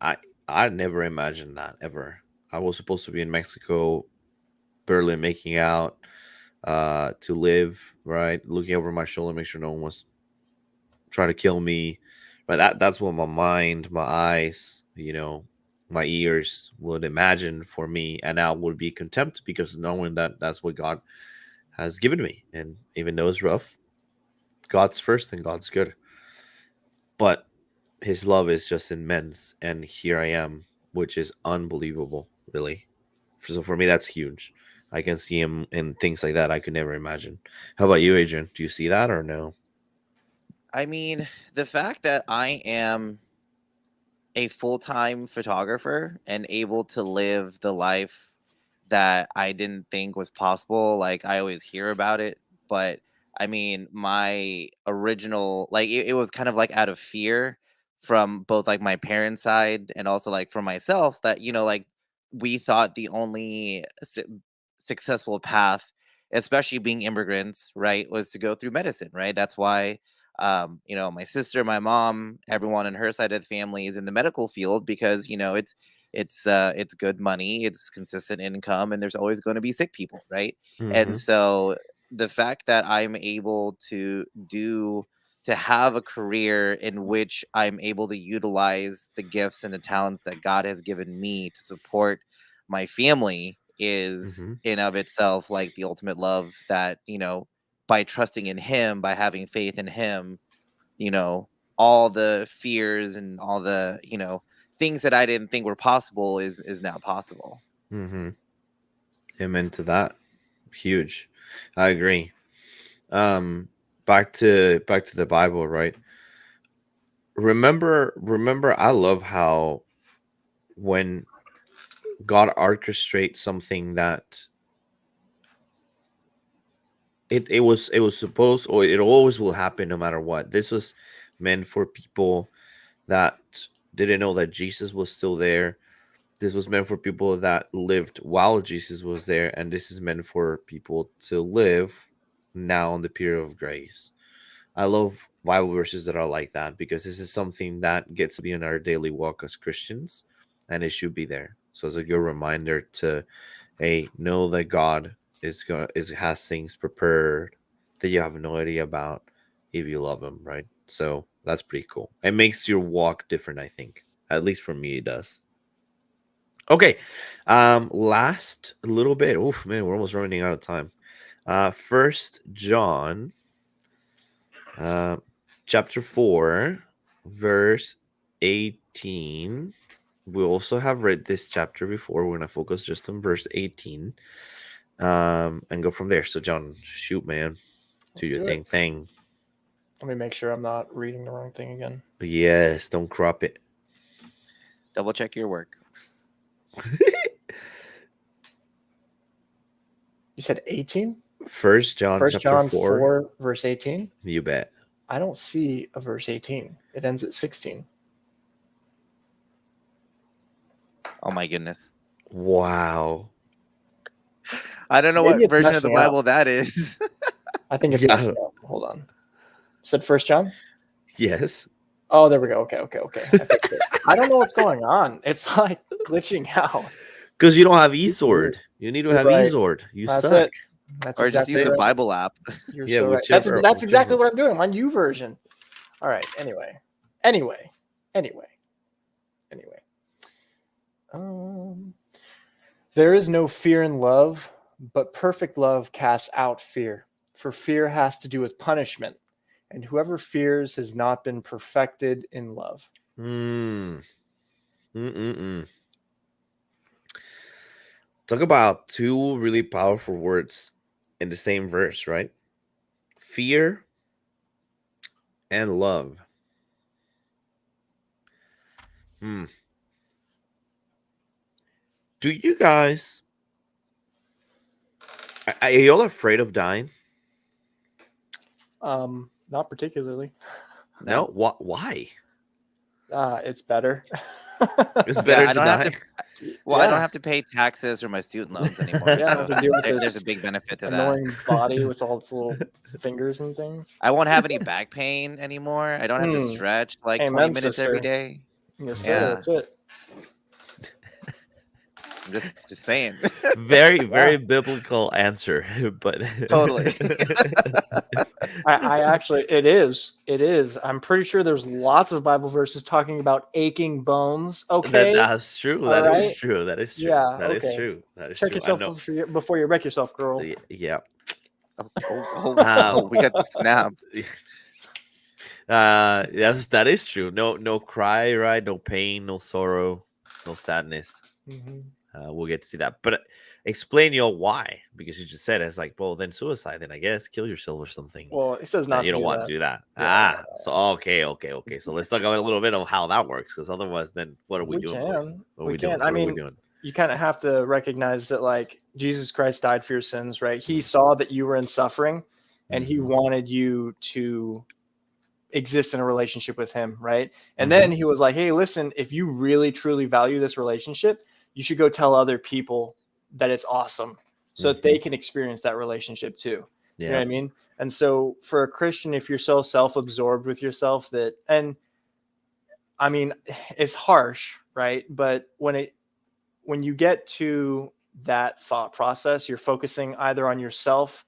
I never imagined that ever. I was supposed to be in Mexico, barely making out, to live, right, looking over my shoulder, make sure no one was trying to kill me. But that's what my mind, my eyes, you know, my ears would imagine for me, and I would be contempt because knowing that that's what God has given me, and even though it's rough, God's first and God's good. But his love is just immense, and here I am, which is unbelievable, really. So for me, that's huge. I can see him in things like that I could never imagine. How about you, Adrian? Do you see that or no? I mean, the fact that I am a full-time photographer and able to live the life that I didn't think was possible, like, I always hear about it, but I mean, my original, like, it was kind of like out of fear from both like my parents' side and also like for myself, that, you know, like, we thought the only successful path, especially being immigrants, right, was to go through medicine, right? That's why you know, my sister, my mom, everyone on her side of the family is in the medical field, because, you know, it's good money, it's consistent income, and there's always going to be sick people, right? And so the fact that I'm able to have a career in which I'm able to utilize the gifts and the talents that God has given me to support my family is in of itself like the ultimate love, that, you know, by trusting in him, by having faith in him, you know, all the fears and all the, you know, things that I didn't think were possible is now possible. Amen to that. Huge. I agree. Back to the Bible, right? remember, I love how when God orchestrates something that it was supposed, or it always will happen no matter what. This was meant for people that didn't know that Jesus was still there. This was meant for people that lived while Jesus was there, and this is meant for people to live now in the period of grace. I love Bible verses that are like that because this is something that gets to be in our daily walk as Christians, and it should be there. So it's a good reminder to, hey, know that God has things prepared that you have no idea about if you love Him, right? So that's pretty cool. It makes your walk different, I think. At least for me, it does. Okay, last little bit. Oof, man, we're almost running out of time. First John, chapter 4, verse 18. We also have read this chapter before. We're gonna focus just on verse 18, and go from there. So, John, shoot, man, do Let's your do it. thing. Let me make sure I'm not reading the wrong thing again. Yes, don't crop it. Double check your work. You said 18? First John, First chapter John 4. 4, verse 18? You bet. I don't see a verse 18. It ends at 16. Oh my goodness. Wow. I don't know Maybe what it's version of the messing up. Bible that is. I think it's Yeah. messing up. Hold on. Said First John? Yes. Oh, there we go. Okay. I fixed it. I don't know what's going on. It's like glitching out. Because you don't have eSword. You need to You're have right. eSword. You That's suck. it. That's Or just exactly use the right. Bible app. You're Yeah, so right. whichever- That's exactly whichever. what I'm doing. My new version. All right. Anyway. There is no fear in love, but perfect love casts out fear. For fear has to do with punishment, and whoever fears has not been perfected in love. Talk about two really powerful words in the same verse, right? Fear and love. Do you guys, are y'all afraid of dying? Not particularly. No. Why? It's better. It's better I to don't have die. to. Well, I Yeah. don't have to pay taxes for my student loans anymore. Yeah, I don't have so to deal with there's this a big benefit to that. annoying body with all its little fingers and things. I won't have any back pain anymore. I don't have to stretch like 20 Amen, minutes every sister. day. Yes, sir. Yeah. That's it. I'm just saying. Very biblical answer, but Totally. I actually, it is. I'm pretty sure there's lots of Bible verses talking about aching bones. Okay. That's true. All That is right. true. That is true. Yeah, That is okay. true. That is Check true. yourself before you wreck yourself, girl. Yeah. We got snapped. Yes, that is true. No cry, right? No pain, no sorrow, no sadness. Mhm. We'll get to see that. But explain your why, because you just said it's like, well, then suicide, then I guess kill yourself or something. Well, it says Nah, not you to don't do want that. to do that. Yeah. So okay. So let's talk about a little bit of how that works, because otherwise, then what are we doing, boys? What are We we doing? can. What I are we mean, doing? you kind of have to recognize that, like, Jesus Christ died for your sins, right? He saw that you were in suffering, and he wanted you to exist in a relationship with him, right? And then he was like, hey, listen, if you really truly value this relationship, you should go tell other people that it's awesome so that they can experience that relationship too. You know what I mean? And so for a Christian, if you're so self-absorbed with yourself that, and I mean, it's harsh, right? But when you get to that thought process, you're focusing either on yourself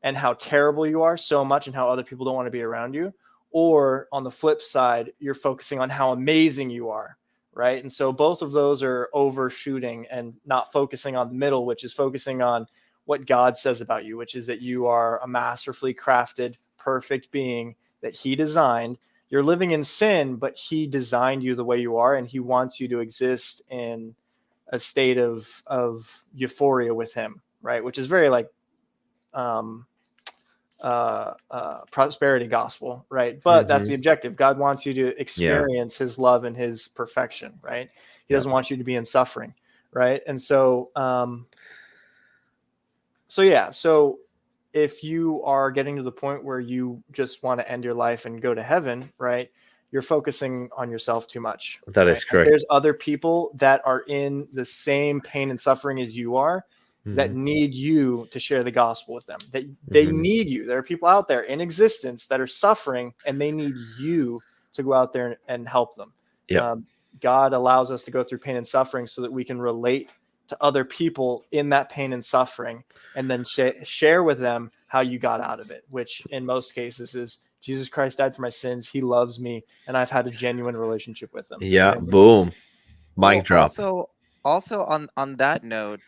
and how terrible you are so much and how other people don't want to be around you, or on the flip side, you're focusing on how amazing you are, right? And so both of those are overshooting and not focusing on the middle, which is focusing on what God says about you, which is that you are a masterfully crafted, perfect being that he designed. You're living in sin, but he designed you the way you are, and he wants you to exist in a state of euphoria with him, right? Which is very like prosperity gospel, right? But that's Mhm. the objective. God wants you to experience his love and his perfection, right? He Yep. doesn't want you to be in suffering, right? And so so if you are getting to the point where you just want to end your life and go to heaven, right, you're focusing on yourself too much, That right? is correct. There's other people that are in the same pain and suffering as you are, that Mhm. need you to share the gospel with them. That they Mhm. need you. There are people out there in existence that are suffering, and they need you to go out there and help them. Yep. God allows us to go through pain and suffering so that we can relate to other people in that pain and suffering, and then share with them how you got out of it, which in most cases is Jesus Christ died for my sins. He loves me, and I've had a genuine relationship with him. Yeah. And Boom. Mic Well, drop. also on that note,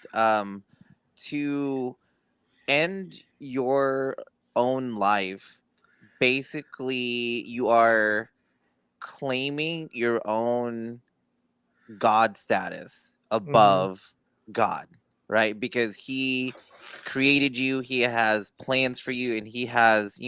to end your own life, basically you are claiming your own God status above God, right? Because he created you, he has plans for you, and he has,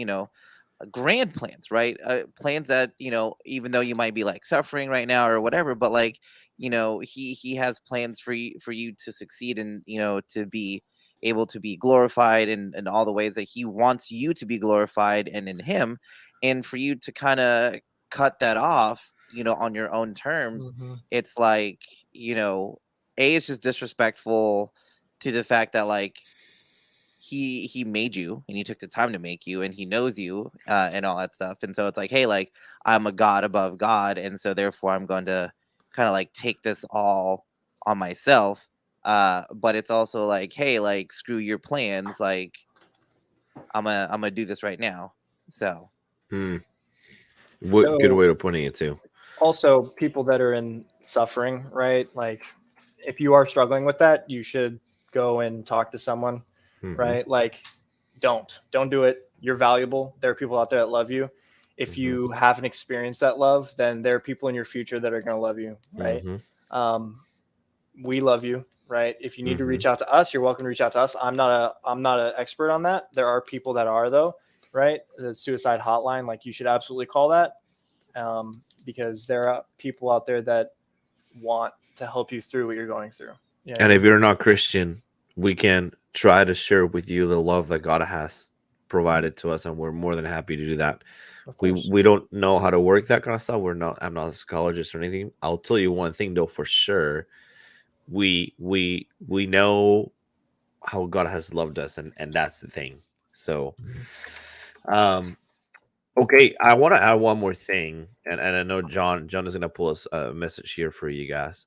grand plans, right? Plans that, even though you might be like suffering right now or whatever, but like, he has plans for you to succeed and, to be able to be glorified in all the ways that he wants you to be glorified and in him, and for you to kind of cut that off, on your own terms. It's like, it's just disrespectful to the fact that like he made you and he took the time to make you and he knows you, and all that stuff. And so it's like, hey, like I'm a god above God, and so therefore I'm going to kind of like take this all on myself. But it's also like, hey, like screw your plans, like I'm gonna do this right now. So What good So way of putting it too. also, people that are in suffering, right? Like, if you are struggling with that, you should go and talk to someone, Mhm. right? Like, don't do it. You're valuable. There are people out there that love you. If Mhm. you haven't experienced that love, then there are people in your future that are going to love you, right? Mhm. We love you, right? If you need to Mhm. reach out to us, you're welcome to reach out to us. I'm not an expert on that. There are people that are, though, right? The suicide hotline, like, you should absolutely call that, because there are people out there that want to help you through what you're going through. Yeah. And if you're not Christian, we can try to share with you the love that God has provided to us, and we're more than happy to do that. Of We course. we don't know how to work that kind of stuff. I'm not a psychologist or anything. I'll tell you one thing though for sure. We know how God has loved us, and that's the thing. So um okay, I want to add one more thing, and I know John is gonna pull us a message here for you guys.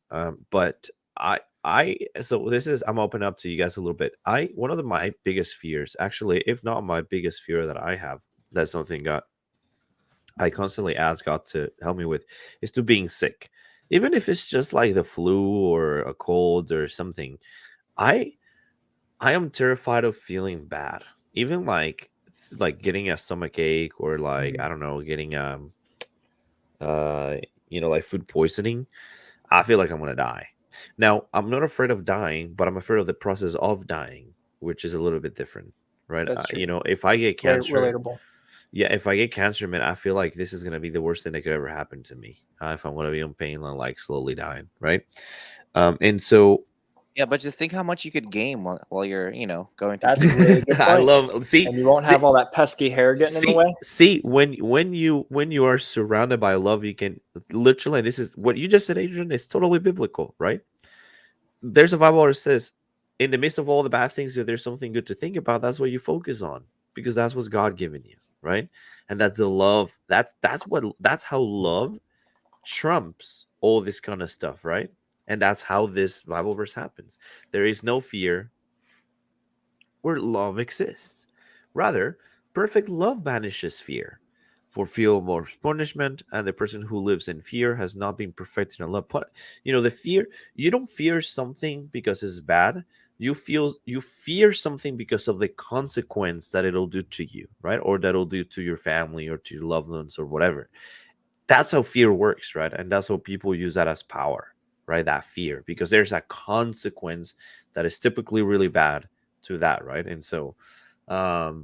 But I so this is I'm open up to you guys a little bit. One of my biggest fears, actually, if not my biggest fear that I have, that's something God I constantly ask God to help me with, is to being sick, even if it's just like the flu or a cold or something. I I am terrified of feeling bad, even like getting a stomach ache or like I don't know, getting uh like food poisoning. I feel like I'm gonna die. Now I'm not afraid of dying, but I'm afraid of the process of dying, which is a little bit different, right? That's true. If I get Very cancer, relatable. yeah, if I get cancer, man, I feel like this is gonna be the worst thing that could ever happen to me. If I'm gonna be in pain and like slowly dying, right? And so yeah, but just think how much you could gain while you're, going through That's a chemo. really good I point. love And you won't have all that pesky hair getting in the way. see when you are surrounded by love, you can literally, this is what you just said, Adrian, is totally biblical, right? There's a Bible where it says, in the midst of all the bad things, if there's something good to think about, that's what you focus on, because that's what's God given you, right? And that's the love. That's how love trumps all this kind of stuff, right? And that's how this Bible verse happens. There is no fear where love exists. Rather, perfect love banishes fear. For fear of more punishment, and the person who lives in fear has not been perfected in love. But the fear, you don't fear something because it's bad. You fear something because of the consequence that it'll do to you, right? Or that'll do to your family or to your loved ones or whatever. That's how fear works, right? And that's how people use that as power, right? That fear, because there's a consequence that is typically really bad to that, right? And so, um,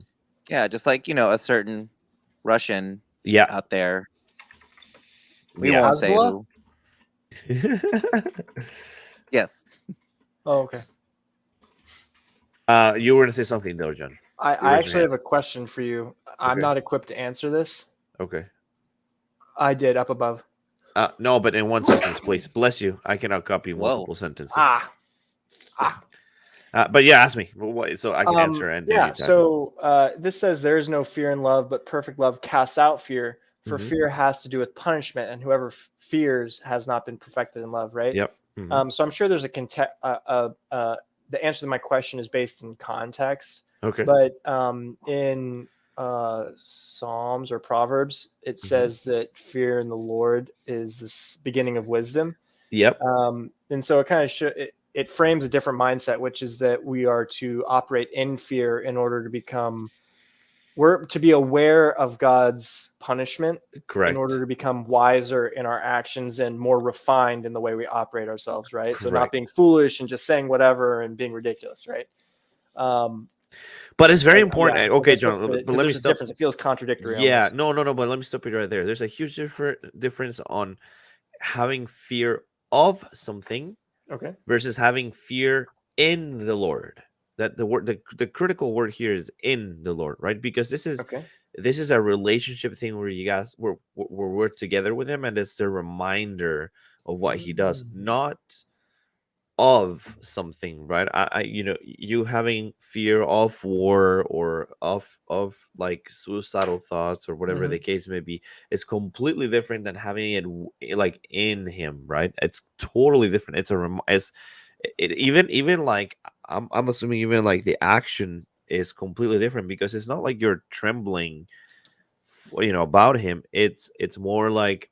Yeah, just like a certain Russian Yeah. out there. We Yeah. won't say Hezbollah? who. Yes. Oh, okay. You were gonna say something though, John. I raised your actually hand. have a question for you. I'm Okay. not equipped to answer this. Okay. I did up above. No, but in one sentence, please. Bless you. I cannot copy Whoa. multiple sentences. Ah. But yeah, ask me so I can answer. And Yeah. you type. So this says there is no fear in love, but perfect love casts out fear. For Mhm. fear has to do with punishment, and whoever fears has not been perfected in love. Right. Yep. Mhm. So I'm sure there's the answer to my question is based in context. Okay. But in Psalms or Proverbs, it says that fear in the Lord is the beginning of wisdom. Yep. And so it kind of it frames a different mindset, which is that we are to operate in fear in order to we're to be aware of God's punishment Correct. in order to become wiser in our actions and more refined in the way we operate ourselves, right? So not Correct. being foolish and just saying whatever and being ridiculous, right? But it's very Yeah, important. Okay, that's John. what But let me there's a stop. difference. It feels contradictory. Yeah. Almost. No. But let me stop you right there. There's a huge difference on having fear of something Okay. versus having fear in the Lord. That the critical word here is in the Lord, right? Because this is Okay. a relationship thing where you guys we're together with him, and it's the reminder of what he does, not of something, right? You having fear of war or of like suicidal thoughts or whatever the case may be, it's completely different than having it like in him, right? It's totally different. Even like I'm assuming even like the action is completely different, because it's not like you're trembling about him. It's more like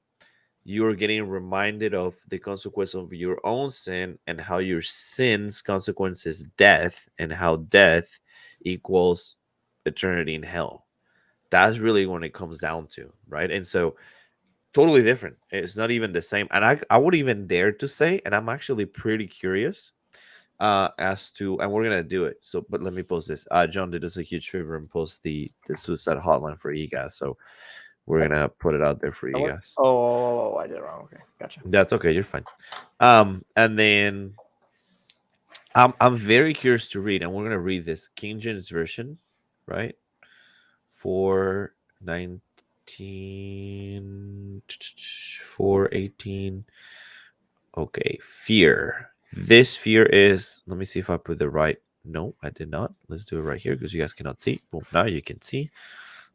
you're getting reminded of the consequence of your own sin, and how your sin's consequence is death, and how death equals eternity in hell. That's really when it comes down to, right? And so totally different. It's not even the same. And I would even dare to say, and I'm actually pretty curious as to, and we're gonna do it. So, but let me post this. John did us a huge favor and post the suicide hotline for you guys. So we're gonna put it out there for you guys. Oh, I did it wrong. Okay, gotcha. That's okay. You're fine. And then I'm very curious to read, and we're gonna read this King James version, right? 4:18. Okay, fear. This fear is. Let me see if I put the right. No, I did not. Let's do it right here because you guys cannot see. Boom. Now you can see.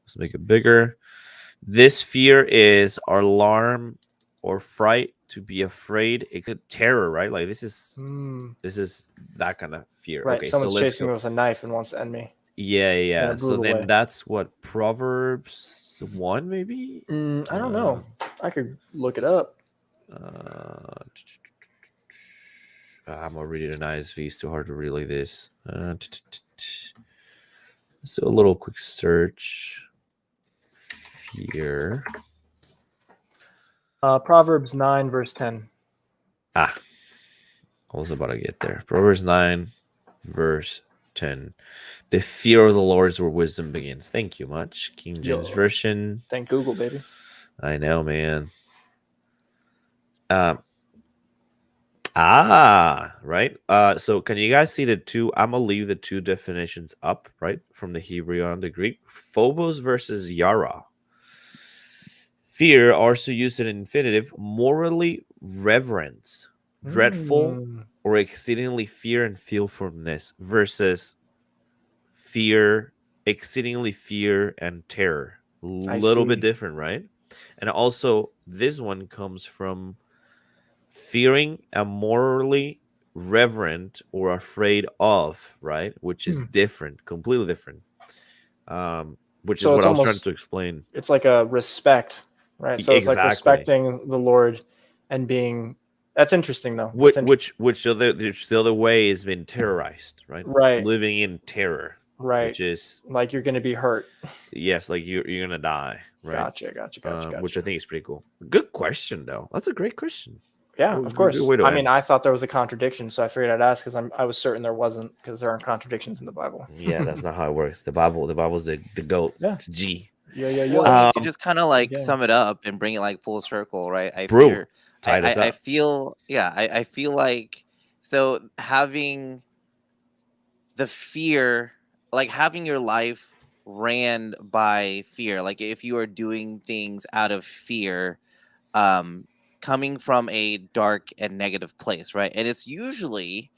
Let's make it bigger. This fear is alarm or fright, to be afraid. It's a terror, right? Like this is that kind of fear. Right. Okay, Someone's so let's chasing me with a knife and wants to end me. Yeah. So then way. that's what Proverbs 1, maybe. I don't know. I could look it up. I'm gonna read it in ISV. It's too hard to relay this. Let's do a little quick search. Fear. Proverbs 9, verse 10. I was about to get there. Proverbs 9, verse 10. The fear of the Lord is where wisdom begins. Thank you much. King James Version. Thank Google, baby. I know, man. Right. So can you guys see the two? I'm gonna leave the two definitions up, right? From the Hebrew and the Greek. Phobos versus Yara. Fear, also used in infinitive, morally reverence, dreadful, or exceedingly fear and fearfulness, versus fear, exceedingly fear and terror. A little bit different, right? And also this one comes from fearing and morally reverent or afraid of, right? Which is different, completely different. Which is what I was trying to explain. It's like a respect, right? So it's like respecting the Lord and being. That's interesting, though. Which the other way has been terrorized, right? Right. Living in terror. Right. Which is like you're going to be hurt. Yes, like you're going to die. Right. Gotcha. Which I think is pretty cool. Good question, though. That's a great question. Yeah, Well, of course. good way to I end. mean, I thought there was a contradiction, so I figured I'd ask because I was certain there wasn't, because there aren't contradictions in the Bible. Yeah, that's not how it works. The Bible's the goat. Yeah. G. Yeah. Well, to just kind of like again. sum it up and bring it like full circle, right? I Bro, fear, tied us I up. feel, yeah, I feel like so having the fear, like having your life ran by fear, like if you are doing things out of fear, coming from a dark and negative place, right? And it's usually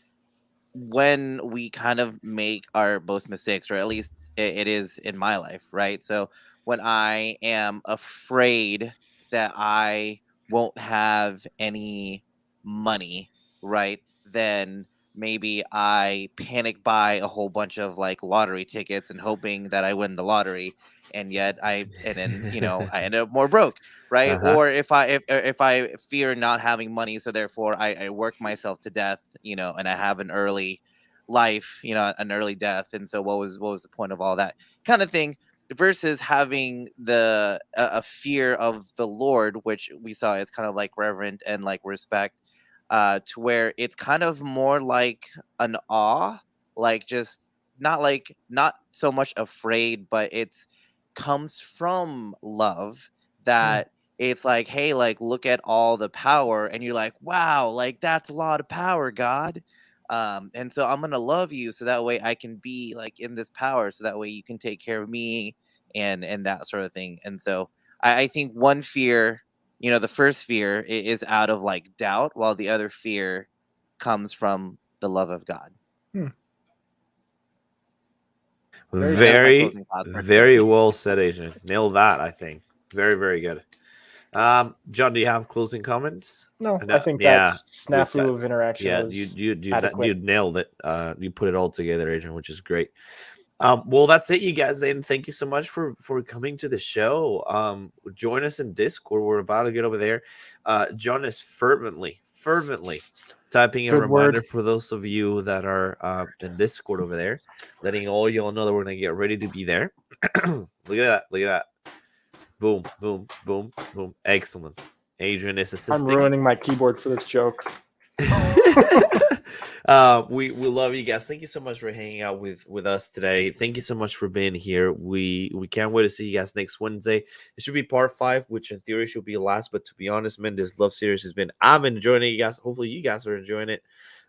when we kind of make our most mistakes, or at least it is in my life, right? So when I am afraid that I won't have any money, right? Then maybe I panic buy a whole bunch of like lottery tickets and hoping that I win the lottery, and then I end up more broke, right? Uh-huh. Or if I fear not having money, so therefore I work myself to death, and I have an early life, an early death. And so what was the point of all that kind of thing? Versus having the a fear of the Lord, which we saw it's kind of like reverent and like respect, to where it's kind of more like an awe, like just not so much afraid, but it's comes from love, that it's like, hey, like look at all the power, and you're like, wow, like that's a lot of power, God. And so I'm gonna love you, so that way I can be like in this power, so that way you can take care of me, and that sort of thing. And so I think one fear, the first fear is out of like doubt, while the other fear comes from the love of God. Very, closing thought for very today. well said, Adrian. Nailed that, I think. Very, very good. John, do you have closing comments? No, No, I think yeah, that snafu of interaction Yeah, was you adequate. nailed it. You put it all together, Adrian, which is great. Well, that's it, you guys, and thank you so much for coming to the show. Join us in Discord. We're about to get over there. John is fervently typing a Good reminder word. for those of you that are in Discord over there, letting all y'all know that we're gonna get ready to be there. Look at that. Boom, boom, boom, boom. Excellent. Adrian is assisting. I'm ruining my keyboard for this joke. We love you guys. Thank you so much for hanging out with us today. Thank you so much for being here. We can't wait to see you guys next Wednesday. It should be part 5, which in theory should be last, but to be honest, man, this love series has been, I'm enjoying it, you guys. Hopefully you guys are enjoying it.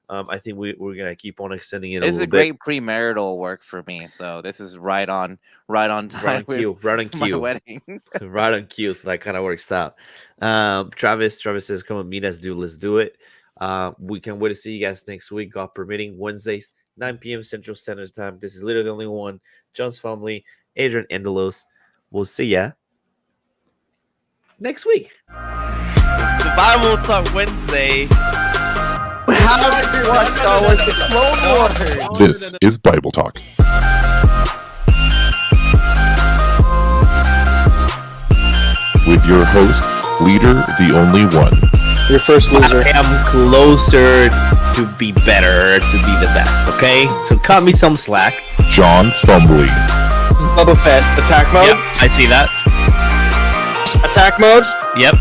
I think we're gonna keep on extending it. This a is little a great premarital work for me, so this is right on time. right on cue, my wedding. right on cue. So that kind of works out. Travis says, "Come on, meet us, dude. Let's do it." We can't wait to see you guys next week, God permitting. Wednesdays, 9 p.m. Central Standard Time. This is literally the only one. John's family, Adrian Endelos. We'll see ya next week. The Bible Talk Wednesday. This is Bible Talk. With your host, Leader, the only one. Your first loser. I am closer to be better, to be the best, okay? So cut me some slack. John Stumbly. Bubba Fett. Attack mode. Yep, I see that. Attack mode. Yep,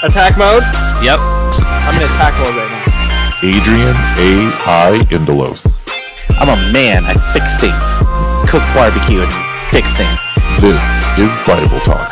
Attack mode. yep. I'm in attack mode right now. Adrian A.I. Indelos. I'm a man. I fix things, cook barbecue, and fix things. This is Bible Talk.